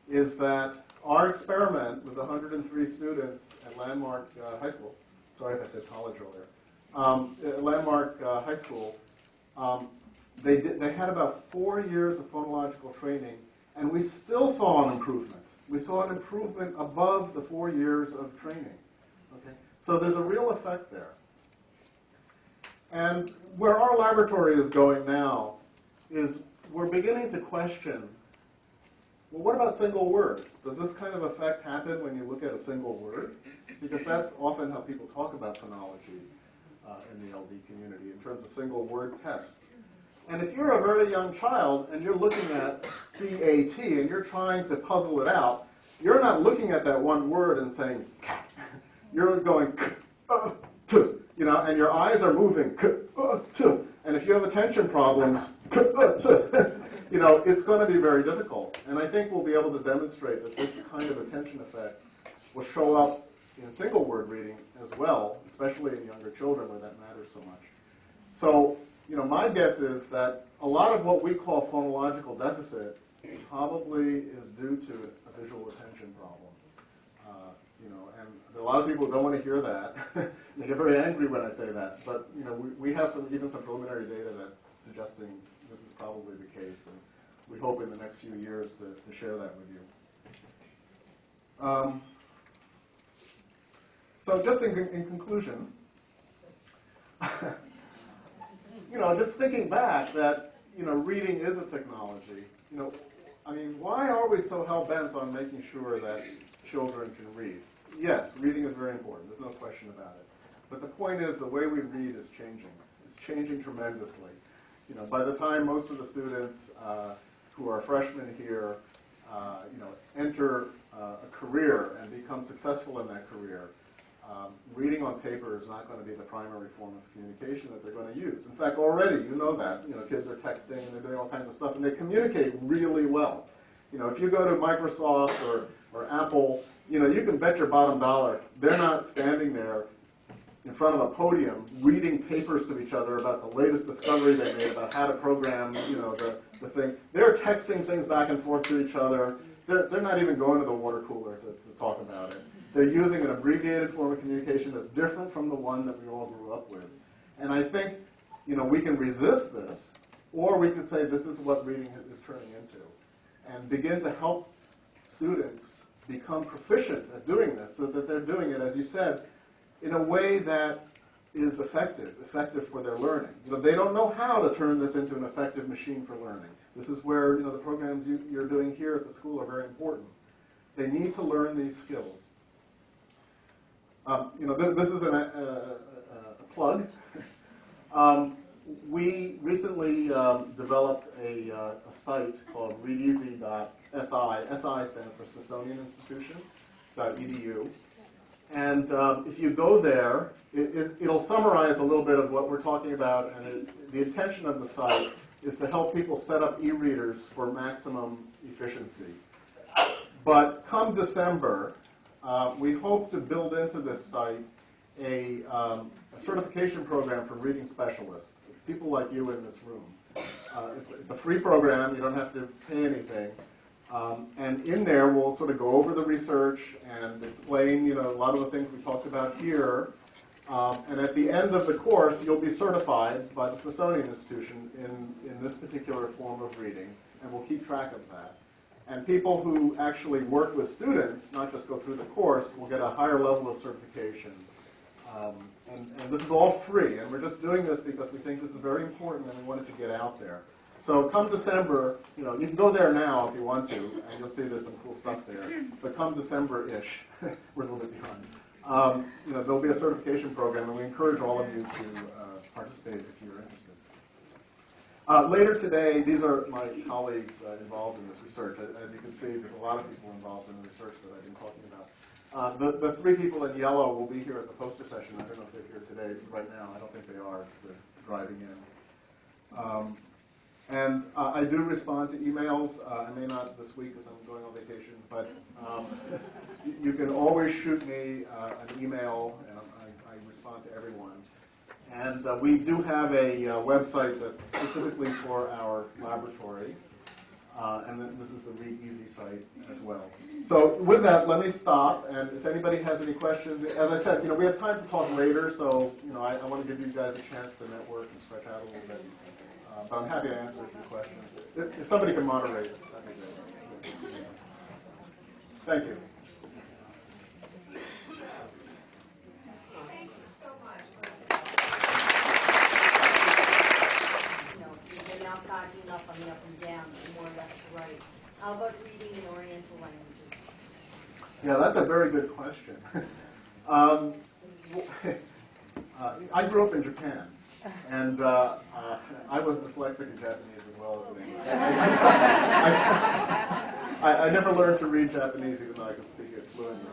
is that our experiment with 103 students at Landmark High School, sorry if I said college earlier, at Landmark High School, they had about 4 years of phonological training, and we still saw an improvement. We saw an improvement above the 4 years of training. Okay? So there's a real effect there. And where our laboratory is going now is we're beginning to question, well, what about single words? Does this kind of effect happen when you look at a single word? Because that's often how people talk about phonology in the LD community in terms of single word tests. And if you're a very young child and you're looking at CAT and you're trying to puzzle it out, you're not looking at that one word and saying, you're going, and your eyes are moving, and if you have attention problems, it's going to be very difficult. And I think we'll be able to demonstrate that this kind of attention effect will show up in single word reading as well, especially in younger children where that matters so much. So, my guess is that a lot of what we call phonological deficit probably is due to a visual attention problem. And there are a lot of people who don't want to hear that. They get very angry when I say that. But, we have even some preliminary data that's suggesting this is probably the case. And we hope in the next few years to share that with you. So just in conclusion, just thinking back that, reading is a technology, I mean, why are we so hell-bent on making sure that children can read? Yes, reading is very important. There's no question about it. But the point is, the way we read is changing. It's changing tremendously. By the time most of the students who are freshmen here, enter a career and become successful in that career, reading on paper is not going to be the primary form of communication that they're going to use. In fact, already, that. Kids are texting and they're doing all kinds of stuff, and they communicate really well. If you go to Microsoft or Apple, you can bet your bottom dollar they're not standing there in front of a podium reading papers to each other about the latest discovery they made about how to program, the thing. They're texting things back and forth to each other. They're not even going to the water cooler to talk about it. They're using an abbreviated form of communication that's different from the one that we all grew up with. And I think, we can resist this, or we can say this is what reading is turning into, and begin to help students become proficient at doing this so that they're doing it, as you said, in a way that is effective for their learning. They don't know how to turn this into an effective machine for learning. This is where, the programs you're doing here at the school are very important. They need to learn these skills. This is a plug. We recently developed a site called readeasy.si. SI stands for Smithsonian Institution.edu. And if you go there, it'll summarize a little bit of what we're talking about. And the intention of the site is to help people set up e-readers for maximum efficiency. But come December, we hope to build into this site a certification program for reading specialists, people like you in this room. It's a free program. You don't have to pay anything. And in there, we'll sort of go over the research and explain, a lot of the things we talked about here. And at the end of the course, you'll be certified by the Smithsonian Institution in this particular form of reading, and we'll keep track of that. And people who actually work with students, not just go through the course, will get a higher level of certification. And this is all free, and we're just doing this because we think this is very important and we want it to get out there. So come December, you can go there now if you want to, and you'll see there's some cool stuff there. But come December-ish, we're a little bit behind. There'll be a certification program, and we encourage all of you to participate if you're interested. Later today, these are my colleagues involved in this research. As you can see, there's a lot of people involved in the research that I've been talking about. The three people in yellow will be here at the poster session. I don't know if they're here today right now. I don't think they are because they're driving in. And I do respond to emails. I may not this week because I'm going on vacation, but you can always shoot me an email, and I respond to everyone. And we do have a website that's specifically for our laboratory, and then this is the Read Easy site as well. So with that, let me stop, and if anybody has any questions, as I said, we have time to talk later, so I want to give you guys a chance to network and stretch out a little bit. But I'm happy to answer a few questions. If somebody can moderate, that'd be great. Thank you. Thank you so much. You've been out talking enough on the up and down, and more left to right. How about reading in Oriental languages? Yeah, that's a very good question. I grew up in Japan. And I was dyslexic in Japanese as well as in English. I never learned to read Japanese even though I could speak it fluently.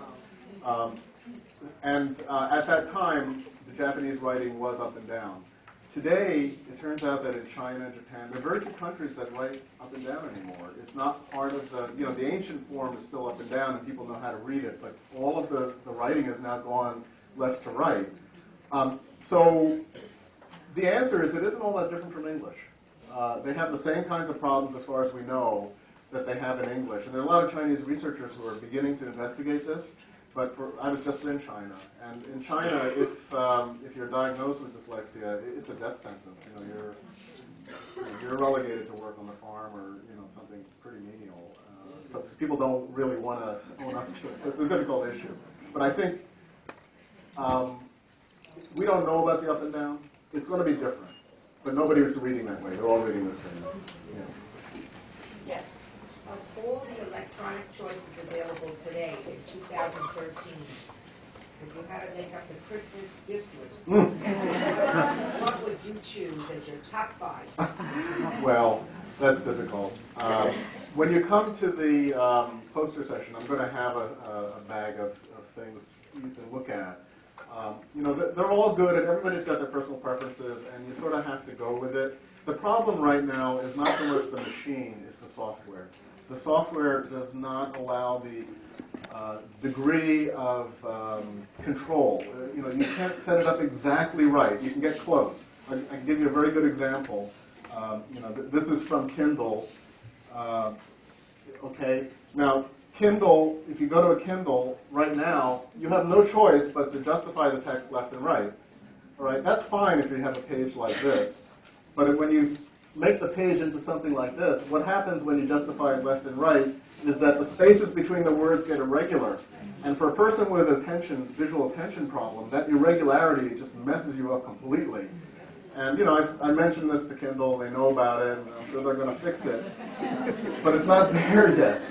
And at that time, the Japanese writing was up and down. Today, it turns out that in China and Japan, there are very few countries that write up and down anymore. It's not part of the ancient form is still up and down and people know how to read it, but all of the writing has now gone left to right. So the answer is it isn't all that different from English. They have the same kinds of problems as far as we know that they have in English. And there are a lot of Chinese researchers who are beginning to investigate this. But I was just in China. And in China, if you're diagnosed with dyslexia, it's a death sentence. You're relegated to work on the farm or something pretty menial. So people don't really want to own up to it. It's a difficult issue. But I think we don't know about the up and down. It's going to be different. but nobody was reading that way. They're all reading this way. Yeah. Yes. Of all the electronic choices available today in 2013, if you had to make up the Christmas gift list, what would you choose as your top 5? Well, that's difficult. When you come to the poster session, I'm going to have a bag of things you can look at. They're all good, and everybody's got their personal preferences, and you sort of have to go with it. The problem right now is not so much the machine, it's the software. The software does not allow the degree of control. You can't set it up exactly right. You can get close. I can give you a very good example. This is from Kindle. Okay, now Kindle, if you go to a Kindle right now, you have no choice but to justify the text left and right. All right, that's fine if you have a page like this. But when you make the page into something like this, what happens when you justify it left and right is that the spaces between the words get irregular. And for a person with visual attention problem, that irregularity just messes you up completely. And, I mentioned this to Kindle, they know about it, and I'm sure they're going to fix it. But it's not there yet.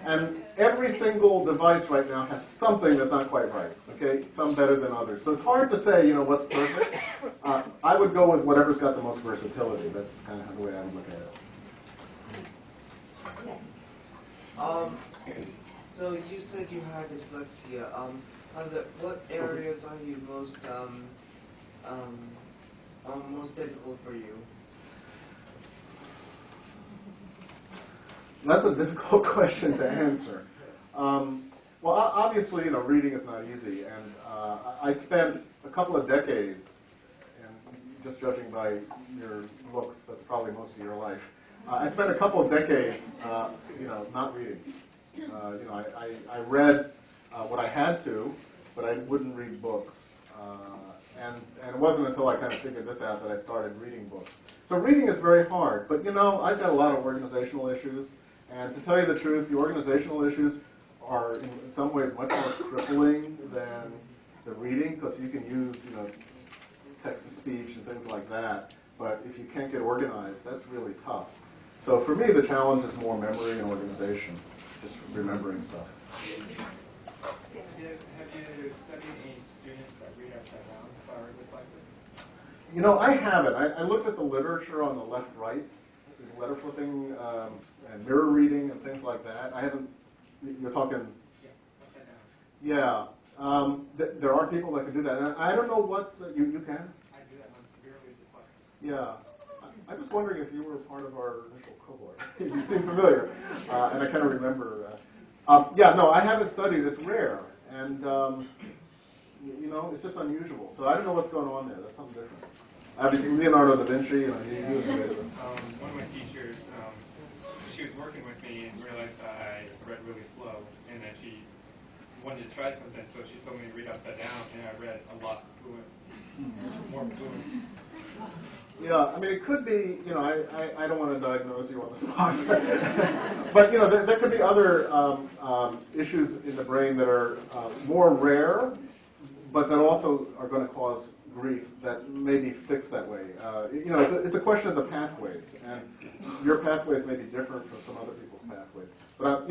And every single device right now has something that's not quite right, okay? Some better than others. So it's hard to say, what's perfect. I would go with whatever's got the most versatility. That's kind of the way I would look at it. So you said you had dyslexia. What areas are you most difficult for you? That's a difficult question to answer. Well, obviously, reading is not easy, and I spent a couple of decades, and just judging by your looks, that's probably most of your life. I spent a couple of decades, not reading. I read what I had to, but I wouldn't read books. And it wasn't until I kind of figured this out that I started reading books. So reading is very hard, but I've got a lot of organizational issues. And to tell you the truth, the organizational issues are in some ways much more crippling than the reading, because you can use text-to-speech and things like that. But if you can't get organized, that's really tough. So for me, the challenge is more memory and organization, just remembering stuff. Have you studied any students that read upside down or dyslexic? I haven't. I looked at the literature on the left-right, letter flipping, and mirror reading and things like that. I haven't. You're talking. Yeah, upside down. Yeah. There are people that can do that, and I don't know what you can. I do that. I'm severely dyslexic. Yeah. I'm just wondering if you were part of our initial cohort. You seem familiar, and I kind of remember. I haven't studied. It's rare, and it's just unusual. So I don't know what's going on there. That's something different. Obviously, Leonardo da Vinci, he was great at this. One of my teachers, she was working with me and realized that I read really slow, and then she wanted to try something, so she told me to read upside down, and I read a lot more fluent. Yeah, it could be, I don't want to diagnose you on the spot, but, there could be other issues in the brain that are more rare, but that also are going to cause grief that may be fixed that way. It's a question of the pathways, and your pathways may be different from some other people's pathways. But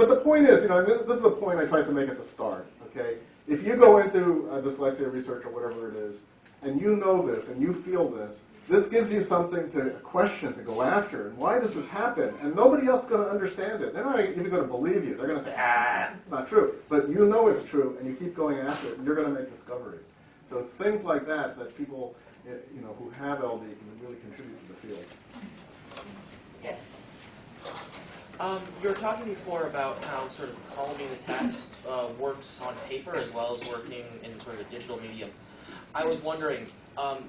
the point is, this is a point I tried to make at the start, okay? If you go into dyslexia research or whatever it is, and you know this, and you feel this gives you something a question to go after. And why does this happen? And nobody else is going to understand it. They're not even going to believe you. They're going to say, it's not true. But you know it's true, and you keep going after it, and you're going to make discoveries. So it's things like that people, who have LD can really contribute to the field. Yes. You were talking before about how sort of columning the text works on paper as well as working in sort of a digital medium. I was wondering,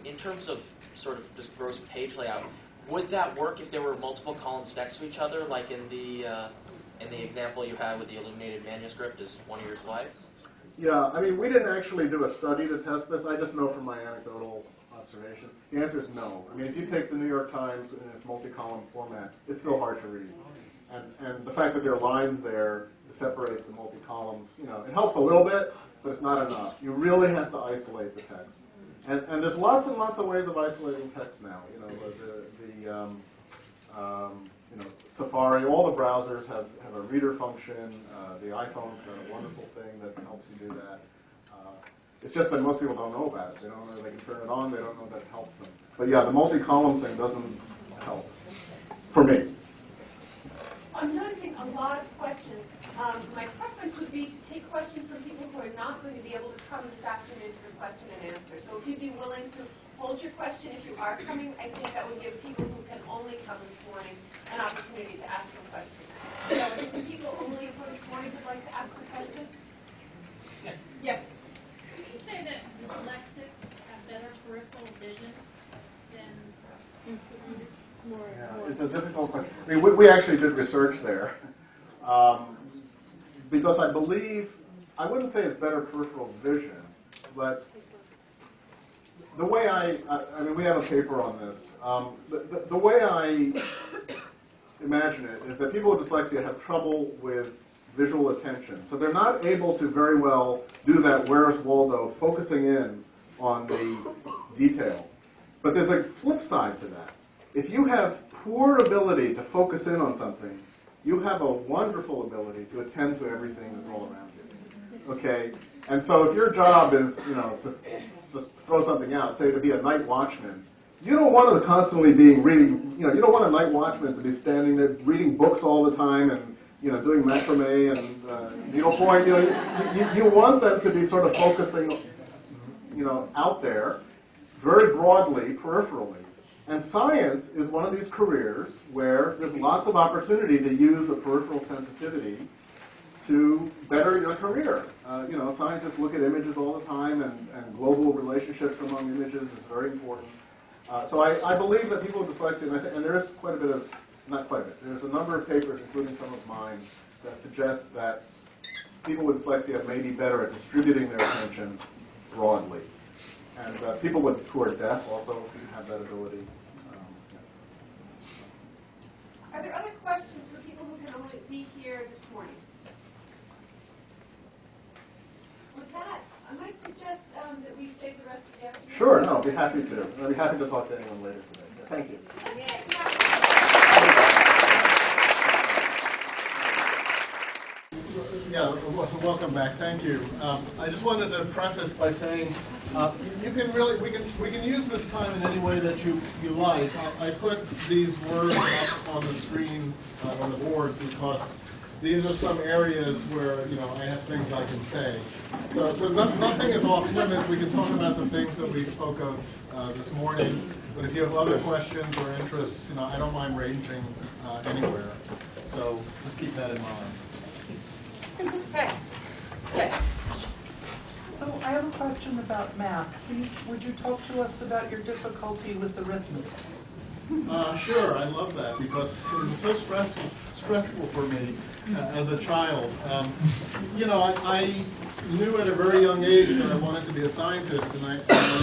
in terms of sort of this gross page layout, would that work if there were multiple columns next to each other, like in the example you had with the illuminated manuscript as one of your slides? Yeah, we didn't actually do a study to test this. I just know from my anecdotal observation. The answer is no. If you take the New York Times in its multi-column format, it's still hard to read. And the fact that there are lines there to separate the multi-columns, it helps a little bit, but it's not enough. You really have to isolate the text. And there's lots and lots of ways of isolating text now. You know, Safari, all the browsers have a reader function. The iPhone's got a wonderful thing that helps you do that. It's just that most people don't know about it. They don't know they can turn it on. They don't know that it helps them. But yeah, the multi-column thing doesn't help for me. I'm noticing a lot of questions. My preference would be to take questions from people who are not going to be able to come this afternoon to the question and answer. So if you'd be willing to hold your question if you are coming, I think that would give people who can only come this morning an opportunity to ask some questions. So are there some people only for this morning who'd like to ask a question? Yes. Would you say that dyslexics have better peripheral vision than readers? Yeah, it's a difficult question. I mean, we actually did research there. Because I believe, I wouldn't say it's better peripheral vision, but the way I mean, we have a paper on this. The way I imagine it is that people with dyslexia have trouble with visual attention. So they're not able to very well do that Where's Waldo, focusing in on the detail. But there's a flip side to that. If you have poor ability to focus in on something, you have a wonderful ability to attend to everything that's all around you. Okay? And so if your job is, you know, to just throw something out, say to be a night watchman, you don't want to constantly be reading, you know, you don't want a night watchman to be standing there reading books all the time and, you know, doing macrame and needlepoint. You know, you want them to be sort of focusing, you know, out there very broadly, peripherally. And science is one of these careers where there's lots of opportunity to use a peripheral sensitivity to better your career. You know, scientists look at images all the time, and global relationships among images is very important. So I believe that people with dyslexia, and there is quite a bit of, not quite a bit, there's a number of papers, including some of mine, that suggest that people with dyslexia may be better at distributing their attention broadly. And people who are deaf also have that ability. Are there other questions for people who can only be here this morning? With that, I might suggest that we save the rest of the afternoon. Sure, no, I'll be happy to. I'll be happy to talk to anyone later today. Thank you. Yeah, welcome back. Thank you. I just wanted to preface by saying you can really we can use this time in any way that you like. I put these words up on the screen on the board because these are some areas where, you know, I have things I can say. So nothing is off limits. We can talk about the things that we spoke of this morning. But if you have other questions or interests, you know, I don't mind ranging anywhere. So just keep that in mind. Okay. Yes. So I have a question about math. Please, would you talk to us about your difficulty with arithmetic? Sure, I love that because it was so stressful for me as a child. You know, I knew at a very young age that I wanted to be a scientist, and I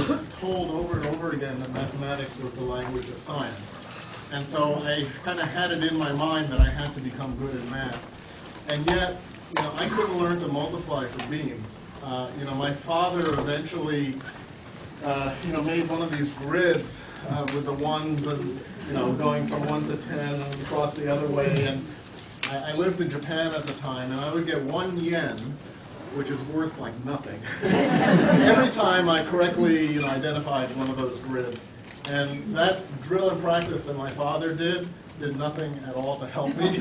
was told over and over again that mathematics was the language of science. And so I kind of had it in my mind that I had to become good at math. And yet, you know, I couldn't learn to multiply for beans. You know, my father eventually, you know, made one of these grids with the ones and, you know, going from 1 to 10 and across the other way. And I lived in Japan at the time, and I would get 1 yen, which is worth like nothing, every time I correctly, you know, identified one of those grids. And that drill and practice that my father did nothing at all to help me,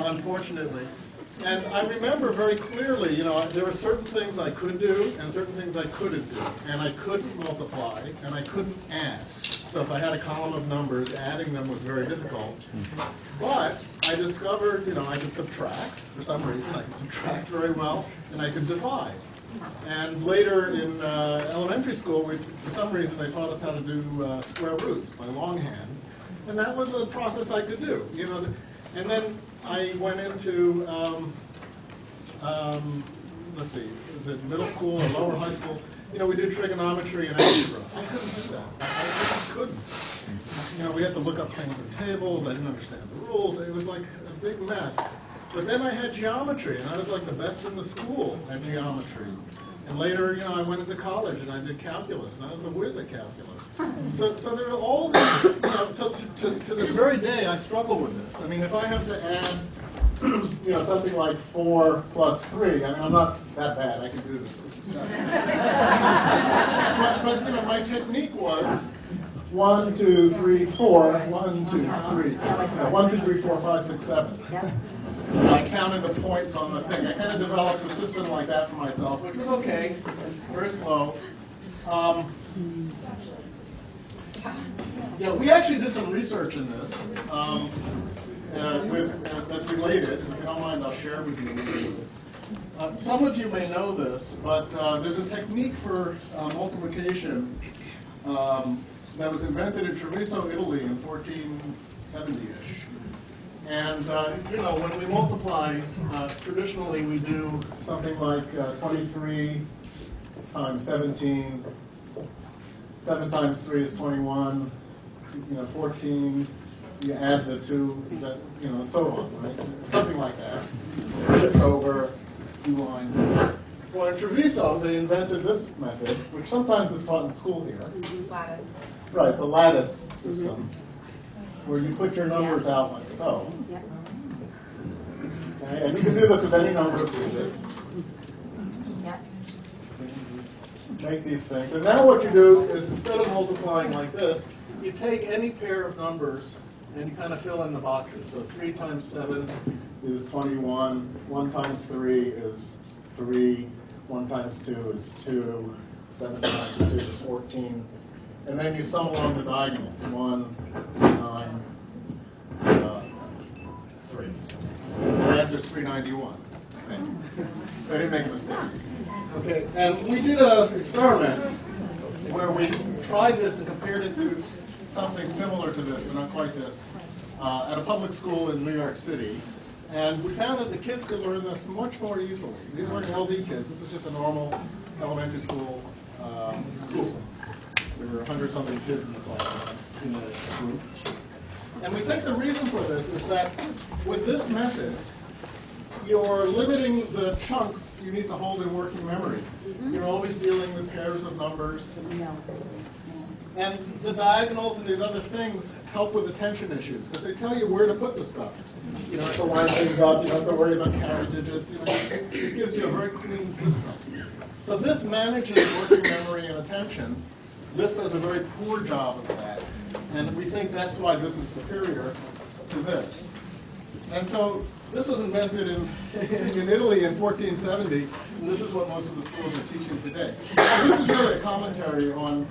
unfortunately. And I remember very clearly, you know, there were certain things I could do and certain things I couldn't do. And I couldn't multiply and I couldn't add. So if I had a column of numbers, adding them was very difficult. But I discovered, you know, I could subtract. For some reason, I could subtract very well, and I could divide. And later in elementary school, for some reason, they taught us how to do square roots by longhand. And that was a process I could do, you know. And then I went into, let's see, was it middle school or lower high school? You know, we did trigonometry and algebra. I couldn't do that. I just couldn't. You know, we had to look up things in tables. I didn't understand the rules. It was like a big mess. But then I had geometry, and I was like the best in the school at geometry. And later, you know, I went into college and I did calculus, and I was a whiz at calculus. So there are all these, you know, so to this very day, I struggle with this. I mean, if I have to add, you know, something like 4 plus 3, I mean, I'm not that bad. I can do this. This is 7. but you know, my technique was 1, 2, 3, 4, 1, 2, 3. 1, 2, 3, 4, 5, 6, 7. I counted the points on the thing. I kind of developed a system like that for myself, which was okay, very slow. Yeah, we actually did some research in this that's related. If you don't mind, I'll share with you this. Some of you may know this, but there's a technique for multiplication that was invented in Treviso, Italy in 1470-ish. And, you know, when we multiply, traditionally we do something like 23 times 17, 7 times 3 is 21, you know, 14, you add the 2, you know, and so on, right? Something like that. Shift over, 2 lines. Well, in Treviso, they invented this method, which sometimes is taught in school here. Lattice. Right, the lattice system, where you put your numbers out like so. Okay, and you can do this with any number of digits. Make these things. And now what you do is, instead of multiplying like this, you take any pair of numbers and you kind of fill in the boxes. So 3 times 7 is 21, 1 times 3 is 3, 1 times 2 is 2, 7 times 2 is 14. And then you sum along the diagonals, 1, 9, 3. The answer is 391, I think. I didn't make a mistake. Okay, and we did an experiment where we tried this and compared it to something similar to this, but not quite this, at a public school in New York City. And we found that the kids could learn this much more easily. These weren't LD kids. This is just a normal elementary school school. There were 100-something kids in the class, in the group. And we think the reason for this is that with this method, you're limiting the chunks you need to hold in working memory. You're always dealing with pairs of numbers. And the diagonals and these other things help with attention issues, because they tell you where to put the stuff. You don't have to line things up, you don't have to worry about carry digits. You know, it gives you a very clean system. So this manages working memory and attention. This does a very poor job of that. And we think that's why this is superior to this. And so this was invented in Italy in 1470, and this is what most of the schools are teaching today. This is really a commentary on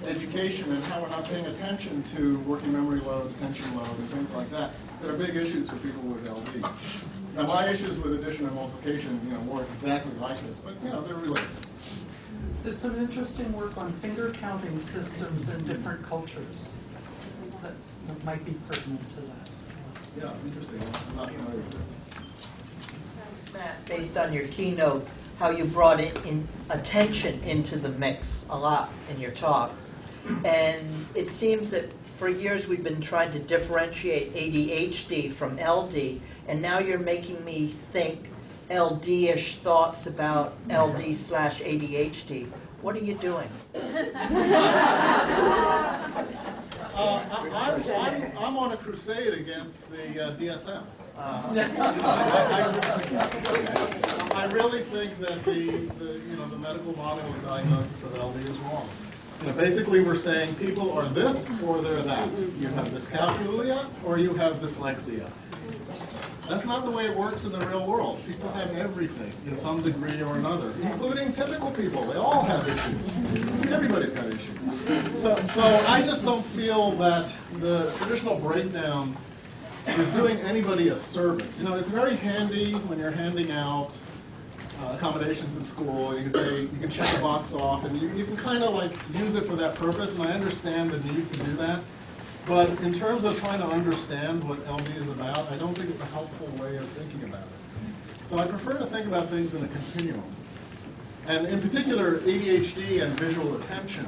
education and how we're not paying attention to working memory load, attention load, and things like that are big issues for people with LD. Now, my issues with addition and multiplication, you know, weren't exactly like this, but, you know, they're related. There's some interesting work on finger counting systems in different cultures that might be pertinent to that. Yeah, interesting. I'm not familiar with it. Matt, based on your keynote, how you brought in attention into the mix a lot in your talk. And it seems that for years we've been trying to differentiate ADHD from LD, and now you're making me think LD-ish thoughts about LD/ADHD. What are you doing? I'm on a crusade against the DSM. I really think that the medical model of diagnosis of LD is wrong. You know, basically, we're saying people are this or they're that. You have dyscalculia or you have dyslexia. That's not the way it works in the real world. People have everything in some degree or another, including typical people. They all have issues. Everybody's got issues. So I just don't feel that the traditional breakdown is doing anybody a service. You know, it's very handy when you're handing out accommodations in school. You can say, you can check a box off, and you can kind of like use it for that purpose, and I understand the need to do that. But in terms of trying to understand what LD is about, I don't think it's a helpful way of thinking about it. So I prefer to think about things in a continuum. And in particular, ADHD and visual attention,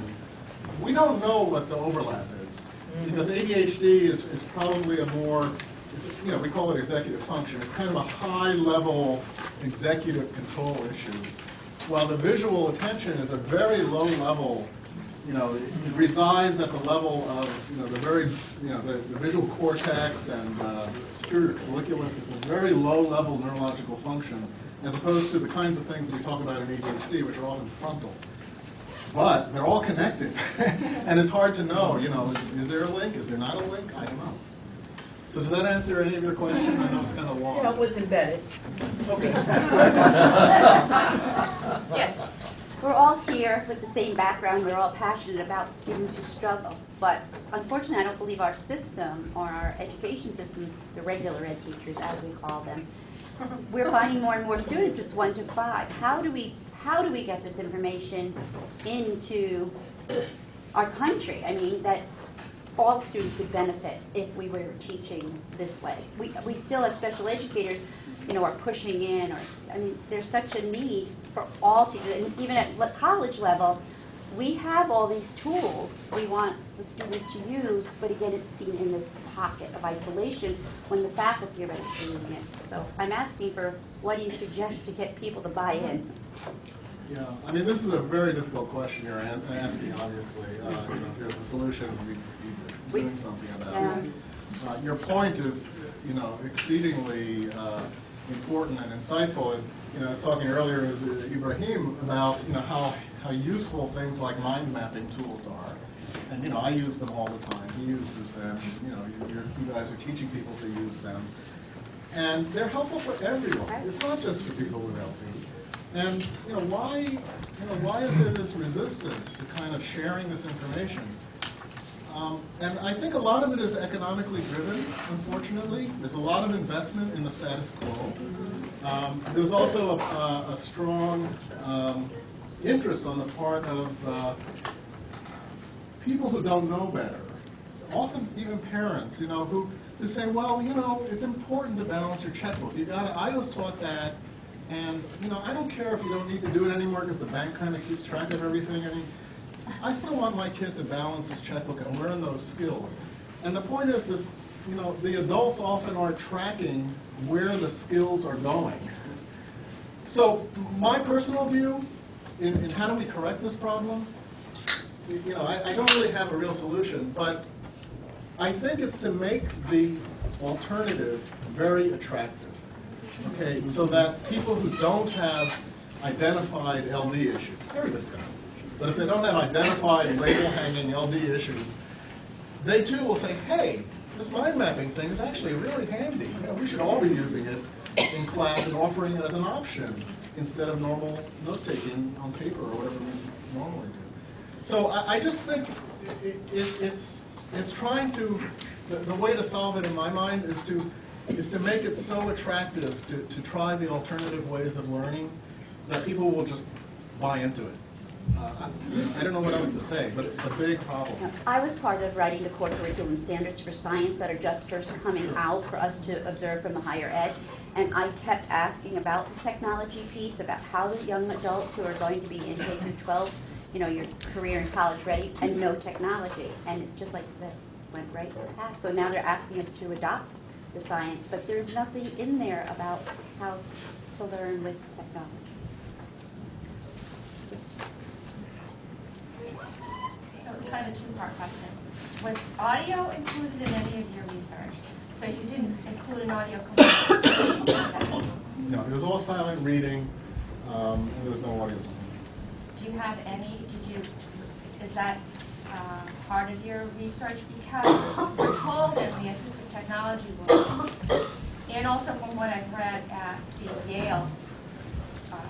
we don't know what the overlap is. Because ADHD is probably a more, you know, we call it executive function. It's kind of a high-level executive control issue. while the visual attention is a very low level, it resides at the level of, the very, the visual cortex and superior colliculus. It's a very low level neurological function, as opposed to the kinds of things we talk about in ADHD, which are often frontal. But they're all connected, and it's hard to know, is there a link? Is there not a link? I don't know. So does that answer any of your questions? I know it's kind of long. Yeah, it was embedded. Okay. Yes. We're all here with the same background. We're all passionate about students who struggle. But unfortunately, I don't believe our system, or our education system, the regular ed teachers, as we call them, we're finding more and more students. It's 1 to 5. How do we get this information into our country? I mean, that all students would benefit if we were teaching this way. We still have special educators, are pushing in, there's such a need for all teachers, and even at college level, we have all these tools we want the students to use, but again, it's seen in this pocket of isolation when the faculty are really using it. So I'm asking for, what do you suggest to get people to buy in? Yeah, this is a very difficult question you're asking, obviously. If there's a solution, we'd be doing something about it. Your point is, exceedingly important and insightful. And, I was talking earlier with Ibrahim about, how useful things like mind mapping tools are. And, I use them all the time. He uses them. You guys are teaching people to use them. And they're helpful for everyone. It's not just for people with LP. And why is there this resistance to kind of sharing this information? And I think a lot of it is economically driven, unfortunately. There's a lot of investment in the status quo. There's also a strong interest on the part of people who don't know better, often even parents, who say, well, it's important to balance your checkbook. I was taught that. And, I don't care if you don't need to do it anymore because the bank kind of keeps track of everything. I still want my kid to balance his checkbook and learn those skills. And the point is that, the adults often are tracking where the skills are going. So my personal view in how do we correct this problem, I don't really have a real solution, but I think it's to make the alternative very attractive. Okay, so that people who don't have identified LD issues, everybody's got issues, but if they don't have identified label-hanging LD issues, they too will say, hey, this mind mapping thing is actually really handy. We should all be using it in class and offering it as an option instead of normal note-taking on paper or whatever we normally do. So I just think it's trying to, the way to solve it in my mind is to make it so attractive to try the alternative ways of learning that people will just buy into it. I don't know what else to say, but it's a big problem. I was part of writing the core curriculum standards for science that are just first coming out for us to observe from the higher ed. And I kept asking about the technology piece, about how the young adults who are going to be in K through 12, your career and college ready, and no technology. And it just like that went right past. So now they're asking us to adopt the science, but there's nothing in there about how to learn with technology. So it's kind of a two-part question. Was audio included in any of your research? So you didn't include an audio component? No, it was all silent reading, and there was no audio. Do you have any, is that part of your research? Because we're told in the assistive technology world, and also from what I've read at the Yale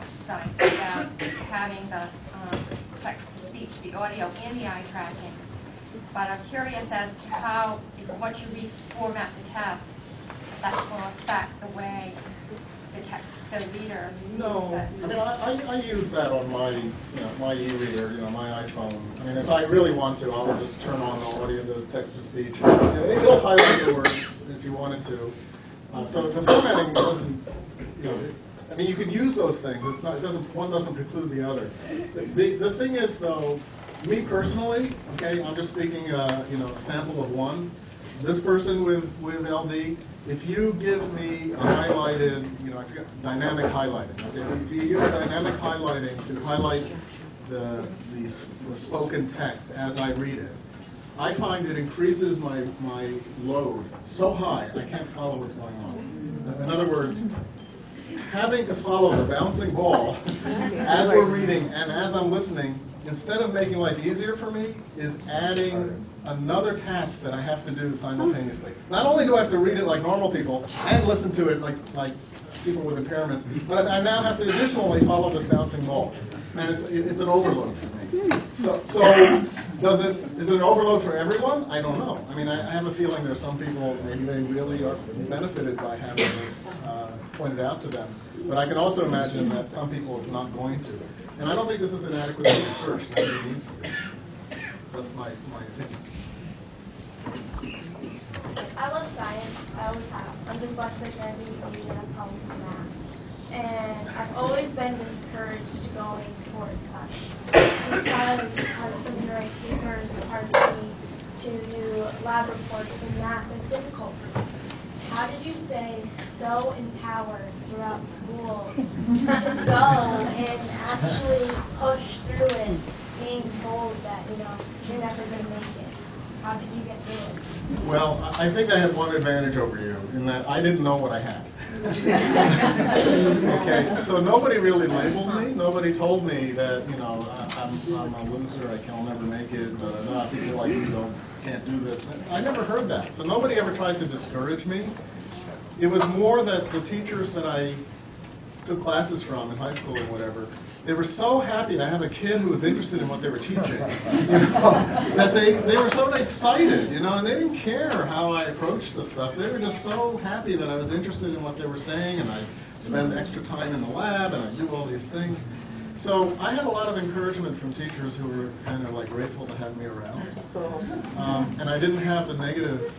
site about having the text-to-speech, the audio, and the eye tracking. But I'm curious as to how, once you reformat the test, that's going to affect the way the reader sees No, I use that on my, my e-reader, my iPhone. If I really want to, I'll just turn on the audio, the text-to-speech. It'll highlight the words if you wanted to. So the formatting doesn't, you can use those things. It's not, one doesn't preclude the other. The thing is, though, me personally, okay, I'm just speaking, a sample of one. This person with LD, if you give me a highlighted, I forget, dynamic highlighting. Okay? If you use dynamic highlighting to highlight the spoken text as I read it, I find it increases my load so high I can't follow what's going on. In other words, having to follow the bouncing ball as we're reading and as I'm listening, instead of making life easier for me, is adding another task that I have to do simultaneously. Not only do I have to read it like normal people and listen to it like people with impairments, but I now have to additionally follow this bouncing ball. And it's an overload for me. So is it an overload for everyone? I don't know. I mean, I have a feeling there's some people, maybe they really are benefited by having this pointed out to them. But I can also imagine that some people it's not going to. And I don't think this has been adequately researched. I think it needs to be. That's my opinion. I love science. I always have. I'm dyslexic and ADHD and I have problems with math. And I've always been discouraged going towards science because it's hard for me to write papers, it's hard for me to do lab reports, and math is difficult for me. How did you say so empowered throughout school to go and actually push through it, being told that, you're never going to make it? How did you get through it? Well, I think I had one advantage over you in that I didn't know what I had. Okay, so nobody really labeled me. Nobody told me that, I'm a loser, I'll never make it, people like you can't do this. I never heard that. So nobody ever tried to discourage me. It was more that the teachers that I took classes from in high school or whatever, they were so happy to have a kid who was interested in what they were teaching, that they were so excited, and they didn't care how I approached the stuff. They were just so happy that I was interested in what they were saying, and I spend extra time in the lab, and I do all these things. So I had a lot of encouragement from teachers who were kind of like grateful to have me around. And I didn't have the negative,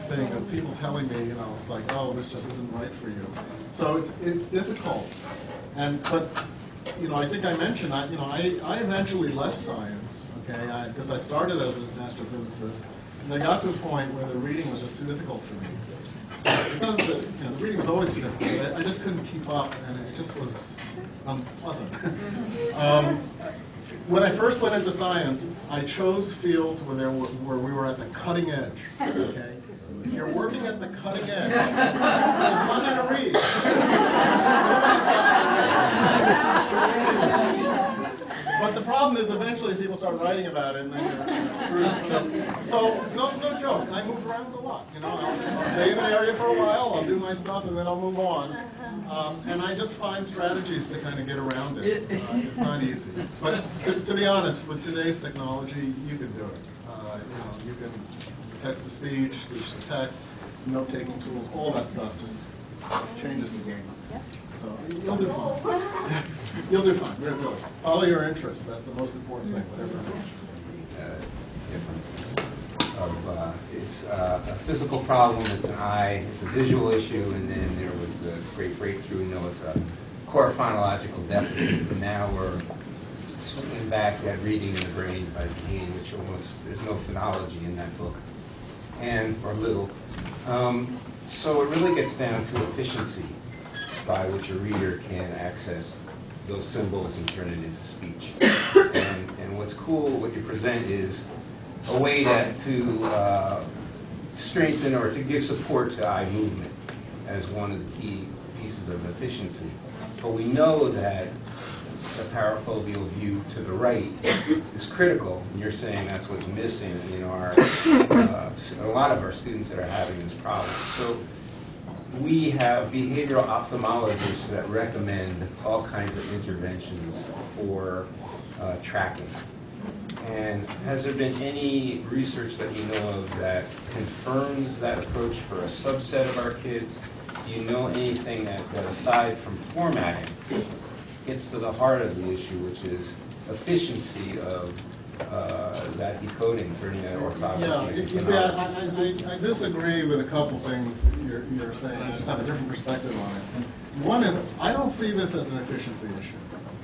thing of people telling me, it's like, oh, this just isn't right for you. So it's difficult. But I think I mentioned, I eventually left science, okay, because I started as an astrophysicist, and I got to a point where the reading was just too difficult for me. It's not that, the reading was always too difficult, I just couldn't keep up, and it just was unpleasant. When I first went into science, I chose fields where we were at the cutting edge, okay? If you're working at the cutting edge, there's nothing to read. But the problem is eventually people start writing about it and then you're screwed. So no joke, I move around a lot. I'll stay in an area for a while, I'll do my stuff, and then I'll move on. And I just find strategies to kind of get around it. It's not easy. But to be honest, with today's technology, you can do it. You can text-to-speech, speech-to-text, note-taking tools, all that stuff just changes the game. So you'll do fine. You'll do fine, really. Follow your interests. That's the most important thing, whatever it is. Differences of it's a physical problem, it's an eye, it's a visual issue, and then there was the great breakthrough. It's a core phonological deficit, and now we're swinging back that reading in the brain by Kane, which almost there's no phonology in that book, or little. So it really gets down to efficiency, by which a reader can access those symbols and turn it into speech. And what's cool, what you present is a way to strengthen or to give support to eye movement as one of the key pieces of efficiency. But we know that the parafoveal view to the right is critical, and you're saying that's what's missing in a lot of our students that are having this problem. So we have behavioral ophthalmologists that recommend all kinds of interventions for tracking. And has there been any research that you know of that confirms that approach for a subset of our kids? Do you know anything that aside from formatting, gets to the heart of the issue, which is efficiency of that decoding, turning that orthography? Yeah, you see, I disagree with a couple things you're saying. I just have a different perspective on it. One is, I don't see this as an efficiency issue.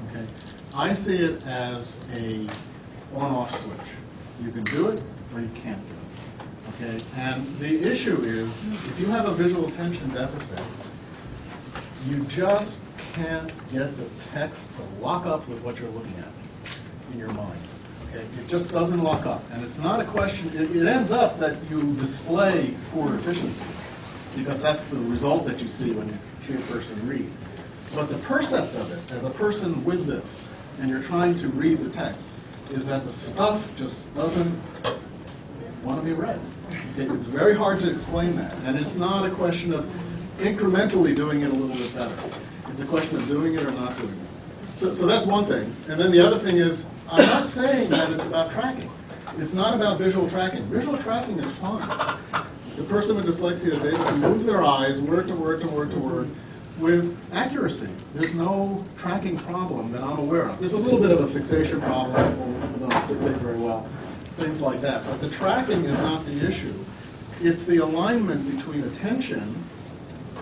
Okay, I see it as a on-off switch. You can do it or you can't do it. Okay, and the issue is, if you have a visual attention deficit, you just can't get the text to lock up with what you're looking at in your mind. Okay, it just doesn't lock up, and it's not a question. It ends up that you display poor efficiency because that's the result that you see when you hear a person read. But the percept of it, as a person with this, and you're trying to read the text, is that the stuff just doesn't want to be read. Okay? It's very hard to explain that, and it's not a question of incrementally doing it a little bit better. It's a question of doing it or not doing it. So that's one thing. And then the other thing is, I'm not saying that it's about tracking. It's not about visual tracking. Visual tracking is fun. The person with dyslexia is able to move their eyes word to word to word to word with accuracy. There's no tracking problem that I'm aware of. There's a little bit of a fixation problem. People don't fixate very well. Things like that. But the tracking is not the issue. It's the alignment between attention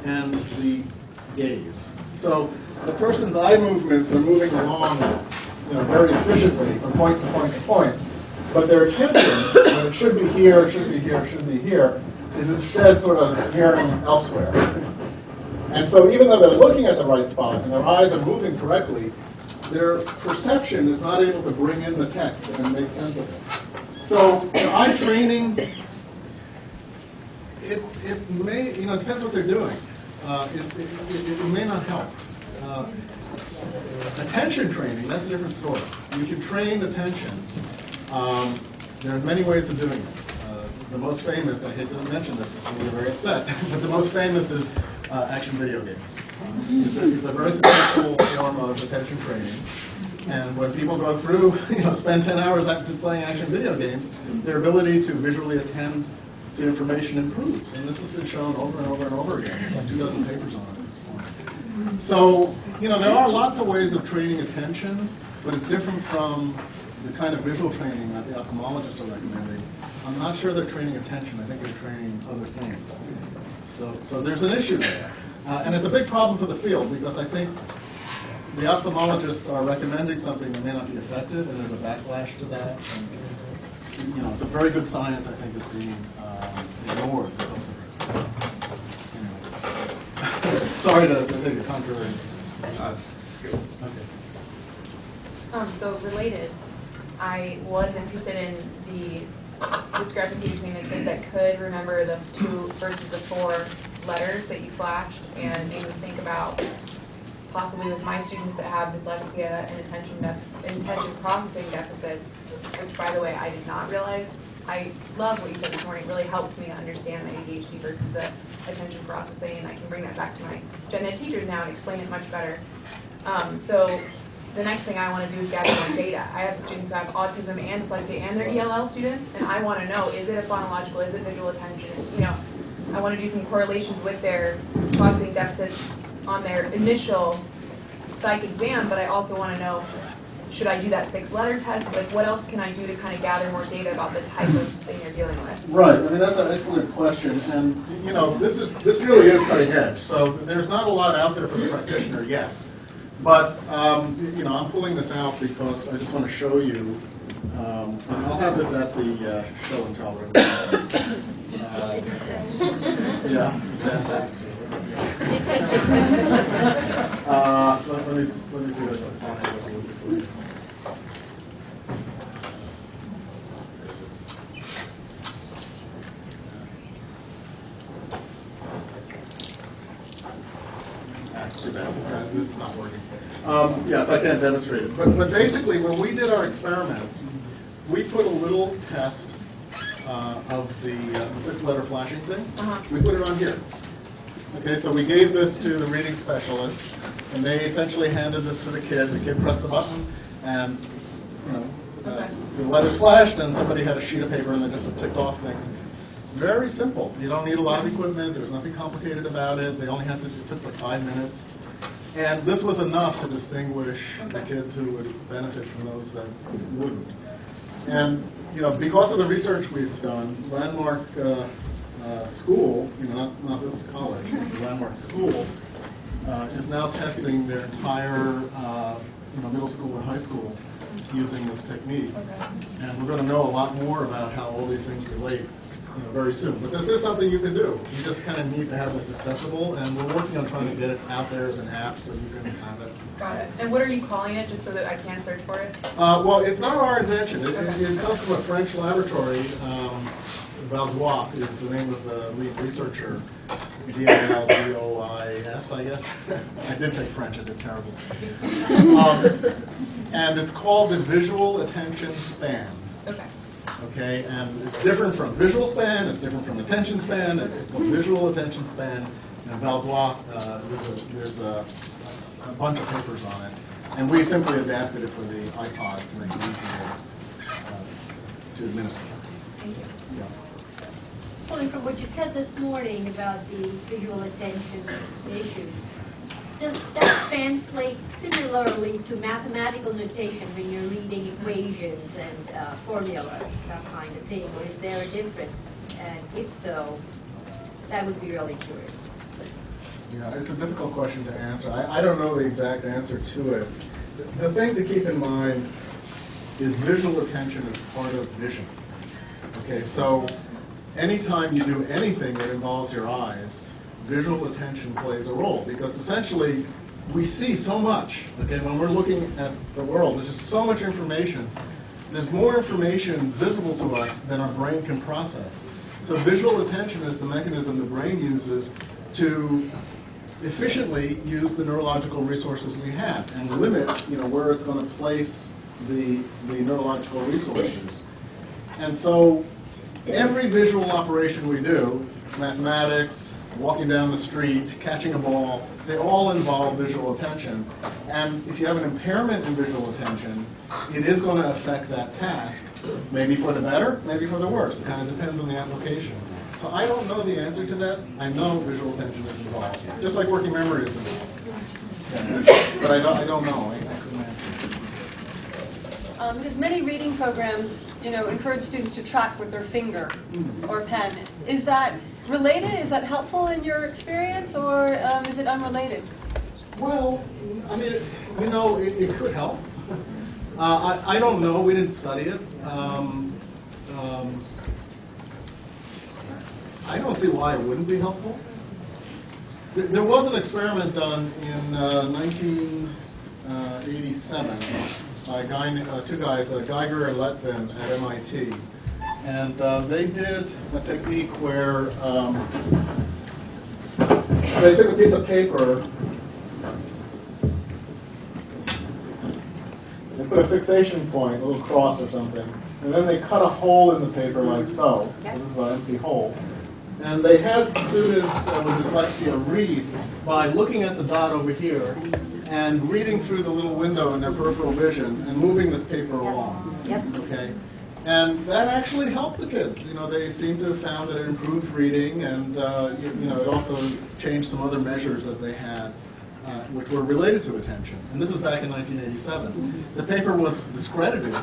and the gaze. So the person's eye movements are moving along, very efficiently from point to point to point, but their attention, when it should be here, should be here, should be here, is instead sort of staring elsewhere. And so even though they're looking at the right spot and their eyes are moving correctly, their perception is not able to bring in the text and make sense of it. So eye training, it may, it depends what they're doing. It may not help. Attention training, that's a different story. You can train attention. There are many ways of doing it. The most famous, I hate to mention this, because you're very upset, but the most famous is action video games. It's a very successful form of attention training. And when people go through, spend 10 hours playing action video games, their ability to visually attend to information improves. And this has been shown over and over and over again. There's like 2 dozen papers on it at this point. So, there are lots of ways of training attention, but it's different from the kind of visual training that the ophthalmologists are recommending. I'm not sure they're training attention. I think they're training other things. So there's an issue there. And it's a big problem for the field because I think the ophthalmologists are recommending something that may not be effective, and there's a backlash to that. And, it's a very good science, I think, is being ignored because of it. Anyway. Sorry to take a contrary. Okay. So related, I was interested in the discrepancy between the kids that could remember the 2 versus the 4 letters that you flashed, and made me think about possibly with my students that have dyslexia and attention processing deficits, which, by the way, I did not realize. I love what you said this morning. It really helped me understand the ADHD versus the attention processing, and I can bring that back to my gen ed teachers now and explain it much better. So the next thing I want to do is gather more data. I have students who have autism and dyslexia and they're ELL students, and I want to know, is it a phonological, is it visual attention? I want to do some correlations with their processing deficits on their initial psych exam, but I also want to know, should I do that 6-letter test? Like, what else can I do to kind of gather more data about the type of thing you're dealing with? Right. I mean, that's an excellent question. And, this really is cutting edge. So there's not a lot out there for the practitioner yet. But, I'm pulling this out because I just want to show you. And I'll have this at the show and tell room. Yeah, sandbags. Let me see what I can find. Too bad. This is not working. Yes, I can't demonstrate it. But basically, when we did our experiments, we put a little test of the 6-letter flashing thing. We put it on here. Okay, so we gave this to the reading specialist, and they essentially handed this to the kid. The kid pressed the button, and the letters flashed, and somebody had a sheet of paper, and they just ticked off things. Very simple. You don't need a lot of equipment. There's nothing complicated about it. They only had to, it took like 5 minutes. And this was enough to distinguish the kids who would benefit from those that wouldn't. And because of the research we've done, Landmark School, not this college, the Landmark School, is now testing their entire middle school and high school using this technique. And we're going to know a lot more about how all these things relate very soon. But this is something you can do. You just kind of need to have this accessible, and we're working on trying to get it out there as an app so you can have it. Got it. And what are you calling it, just so that I can search for it? Well, it's not our invention. It comes from a French laboratory. Vaudois is the name of the lead researcher. D-I-L-D-O-I-S, I guess. I did take French. I did terrible. And it's called the visual attention span. Okay. Okay, and it's different from visual span, it's different from attention span, it's called visual attention span. And Vaudois, there's a bunch of papers on it. And we simply adapted it for the iPod to make it easier to administer. Thank you. Yeah. Pulling from what you said this morning about the visual attention issues, does that translate similarly to mathematical notation when you're reading equations and formulas, that kind of thing, or is there a difference? And if so, that would be really curious. Yeah, it's a difficult question to answer. I don't know the exact answer to it. The thing to keep in mind is visual attention is part of vision. Okay, so anytime you do anything that involves your eyes, visual attention plays a role, because essentially we see so much. Okay, when we're looking at the world, there's just so much information. There's more information visible to us than our brain can process. So visual attention is the mechanism the brain uses to efficiently use the neurological resources we have and limit, where it's going to place the neurological resources. And so every visual operation we do, mathematics, walking down the street, catching a ball, they all involve visual attention. And if you have an impairment in visual attention, it is going to affect that task, maybe for the better, maybe for the worse. It kind of depends on the application. So I don't know the answer to that. I know visual attention is involved, just like working memory is involved. Yeah. But I don't know. I couldn't answer. Because many reading programs, encourage students to track with their finger or pen. Is that related? Is that helpful in your experience, or is it unrelated? Well, I mean, it could help. I don't know. We didn't study it. I don't see why it wouldn't be helpful. There was an experiment done in 1987 by two guys, Geiger and Letvin at MIT. And they did a technique where they took a piece of paper, they put a fixation point, a little cross or something, and then they cut a hole in the paper like so. So this is an empty hole. And they had students with dyslexia read by looking at the dot over here and reading through the little window in their peripheral vision and moving this paper along. Okay? And that actually helped the kids. They seem to have found that it improved reading, and it also changed some other measures that they had, which were related to attention. And this is back in 1987. The paper was discredited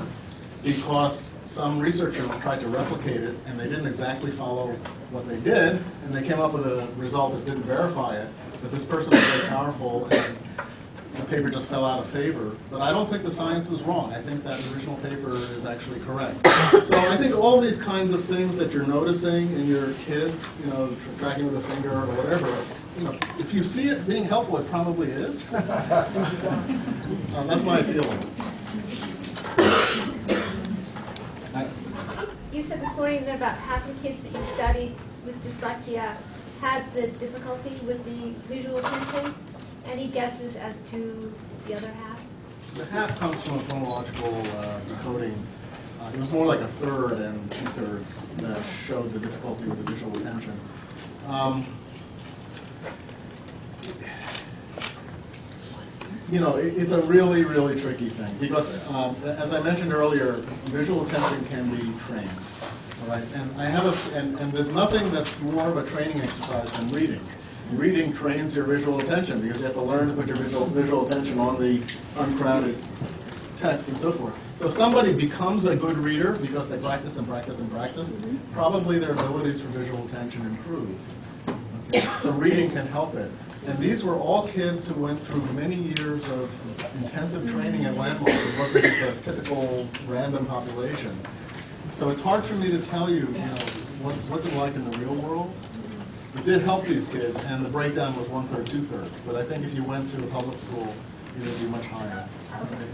because some researcher tried to replicate it, and they didn't exactly follow what they did, and they came up with a result that didn't verify it. But this person was very powerful, and the paper just fell out of favor. But I don't think the science was wrong. I think that original paper is actually correct. So I think all these kinds of things that you're noticing in your kids, tracking with a finger or whatever, if you see it being helpful, it probably is. That's my feeling. You said this morning that about half the kids that you studied with dyslexia had the difficulty with the visual attention. Any guesses as to the other half? The half comes from a phonological decoding. It was more like a third and two-thirds that showed the difficulty with the visual attention. It's a really, really tricky thing because, as I mentioned earlier, visual attention can be trained. All right, and and there's nothing that's more of a training exercise than reading. Reading trains your visual attention because you have to learn to put your visual attention on the uncrowded text and so forth. So if somebody becomes a good reader because they practice and practice and practice, probably their abilities for visual attention improve. Okay? So reading can help it. And these were all kids who went through many years of intensive training at Landmark. It wasn't the typical random population. So it's hard for me to tell you, what's it like in the real world? It did help these kids, and the breakdown was 1/3, 2/3. But I think if you went to a public school, it would be much higher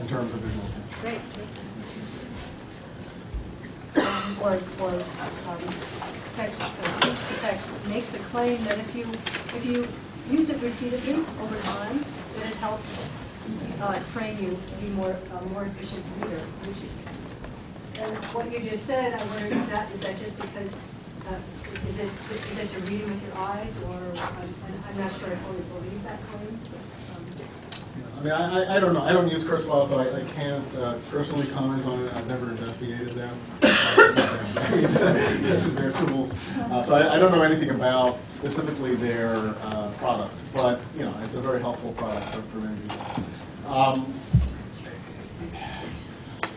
in terms of visual attention. Great. Text makes the claim that if you use it repeatedly over time, that it helps train you to be more efficient reader. And what you just said, I wondered is that just because is it you're reading with your eyes, or I'm not sure I fully believe that claim. I mean, I don't know. I don't use Kurzweil, so I can't personally comment on it. I've never investigated them. Their tools. So I don't know anything about specifically their product, but you know, it's a very helpful product for many people.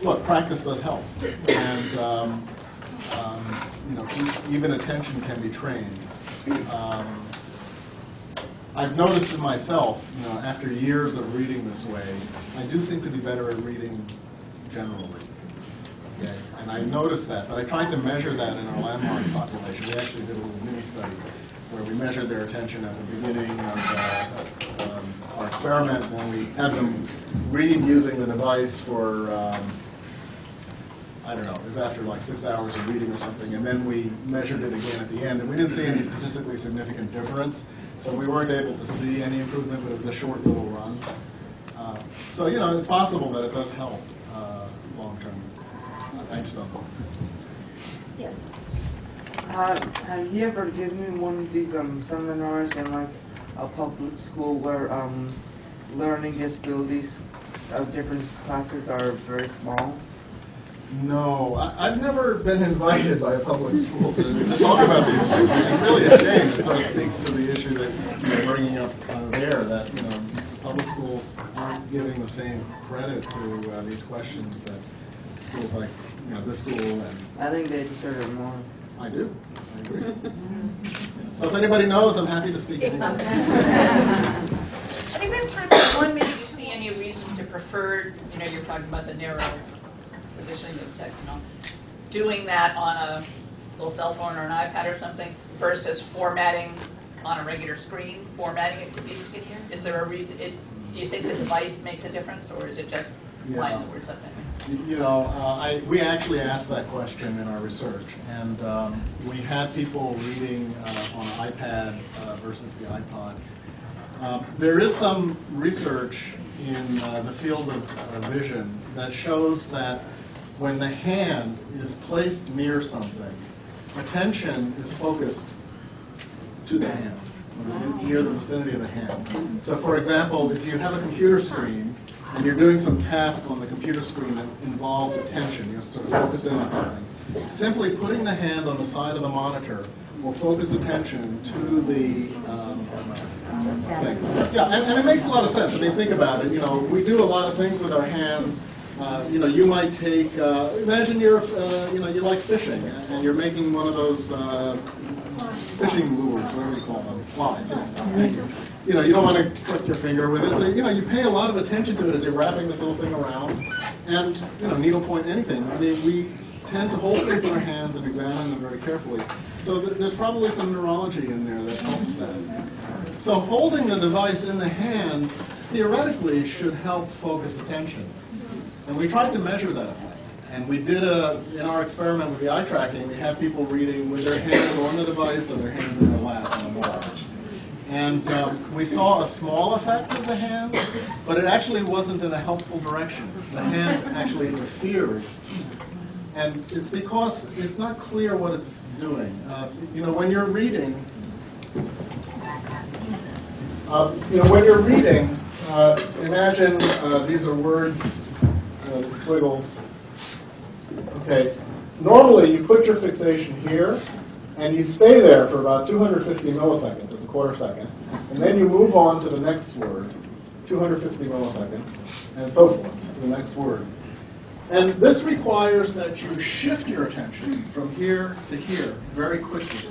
Look, practice does help, and you know, even attention can be trained. I've noticed in myself, you know, after years of reading this way, I do seem to be better at reading generally. Okay? And I noticed that, but I tried to measure that in our landmark population. We actually did a little mini study where we measured their attention at the beginning of our experiment, and then we had them read using the device for, I don't know, it was after like 6 hours of reading or something, and then we measured it again at the end, and we didn't see any statistically significant difference. So we weren't able to see any improvement, but it was a short little run. So, you know, it's possible that it does help long term. I just don't know. Yes. Have you ever given one of these seminars in like a public school where learning disabilities of different classes are very small? No, I've never been invited by a public school to talk about these things. It's really a shame. It sort of speaks to the issue that you're bringing up there, that you know, public schools aren't giving the same credit to these questions that schools like this school and. I think they deserve it more. I do. I agree. So if anybody knows, I'm happy to speak. I think we have time for one minute. Do you see any reason to prefer? You know, you're talking about the narrow positioning of text and all. Doing that on a little cell phone or an iPad or something versus formatting on a regular screen, formatting it to be skinnier? Is there a reason? Do you think the device makes a difference, or is it just line the words up that way? You know, we actually asked that question in our research, and we had people reading on an iPad versus the iPod. There is some research in the field of vision that shows that when the hand is placed near something, attention is focused to the hand, near the vicinity of the hand. So for example, if you have a computer screen and you're doing some task on the computer screen that involves attention, you have to sort of focus in on something, simply putting the hand on the side of the monitor will focus attention to the thing. Yeah, and it makes a lot of sense. I mean, think about it. You know, we do a lot of things with our hands. You know, you might take, imagine you're, you know, you like fishing, and you're making one of those fishing lures, whatever you call them, flies. Thank you. You know, you don't want to click your finger with it, so, you know, you pay a lot of attention to it as you're wrapping this little thing around, and, you know, needlepoint anything. I mean, we tend to hold things in our hands and examine them very carefully. So there's probably some neurology in there that helps that. So holding the device in the hand, theoretically, should help focus attention. And we tried to measure that. And we did in our experiment with the eye tracking, we had people reading with their hands on the device or their hands in their lap on the wall. And we saw a small effect of the hand, but it actually wasn't in a helpful direction. The hand actually interfered. And it's because it's not clear what it's doing. You know, when you're reading, imagine these are words, squiggles. Okay, normally you put your fixation here, and you stay there for about 250 milliseconds, it's a quarter second, and then you move on to the next word, 250 milliseconds, and so forth, to the next word. And this requires that you shift your attention from here to here very quickly.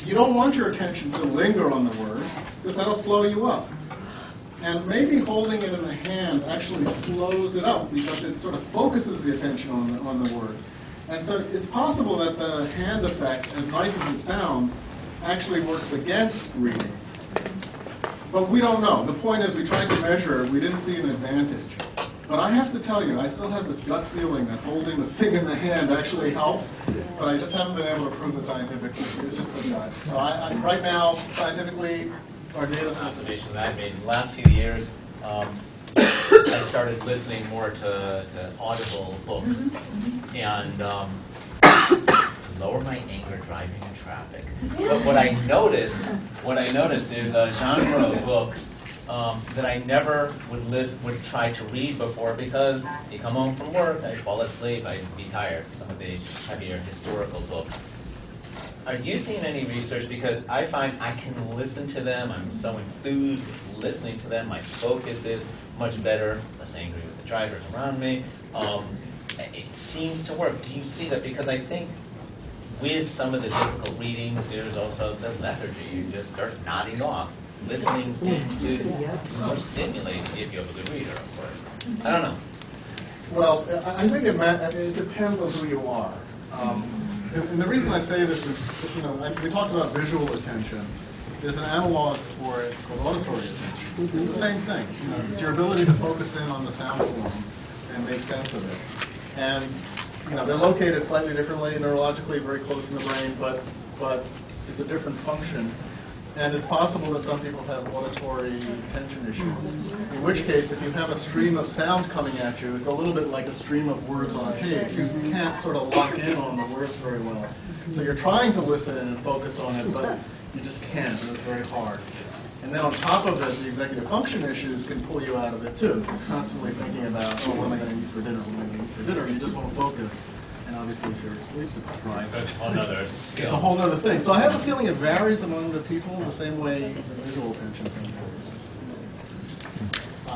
You don't want your attention to linger on the word, because that'll slow you up. And maybe holding it in the hand actually slows it up, because it sort of focuses the attention on the word. And so it's possible that the hand effect, as nice as it sounds, actually works against reading. But we don't know. The point is we tried to measure, we didn't see an advantage. But I have to tell you, I still have this gut feeling that holding the thing in the hand actually helps, but I just haven't been able to prove it scientifically. It's just a gut. So right now, scientifically, our data says observation that I made in the last few years, I started listening more to audible books, and lower my anger driving in traffic. But what I noticed is a genre of books that I never would try to read before, because you come home from work, I fall asleep, I'd be tired. Some of the heavier historical books. Are you seeing any research? Because I find I can listen to them. I'm so enthused listening to them. My focus is much better. Less angry with the drivers around me. It seems to work. Do you see that? Because I think with some of the difficult readings, there's also the lethargy. You just start nodding off. Listening seems to be more stimulating if you have a good reader, of course. I don't know. Well, I think it depends on who you are. And the reason I say this is, we talked about visual attention. There's an analog for it called auditory attention. It's the same thing. It's your ability to focus in on the sound form and make sense of it. And they're located slightly differently, neurologically very close in the brain, but it's a different function. And it's possible that some people have auditory attention issues, in which case, if you have a stream of sound coming at you, it's a little bit like a stream of words on a page. You can't sort of lock in on the words very well. So you're trying to listen and focus on it, but you just can't, and it's very hard. And then on top of it, the executive function issues can pull you out of it too. You're constantly thinking about, oh, what am I going to eat for dinner? What am I going to eat for dinner? You just want to focus. And obviously, if you're asleep deprived, That's a whole other skill. It's a whole other thing. So I have a feeling it varies among the people the same way the visual attention thing varies.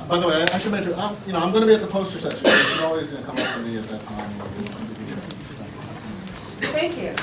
By the way, I should mention, I'm going to be at the poster session. You're always going to come up to me at that time. Thank you.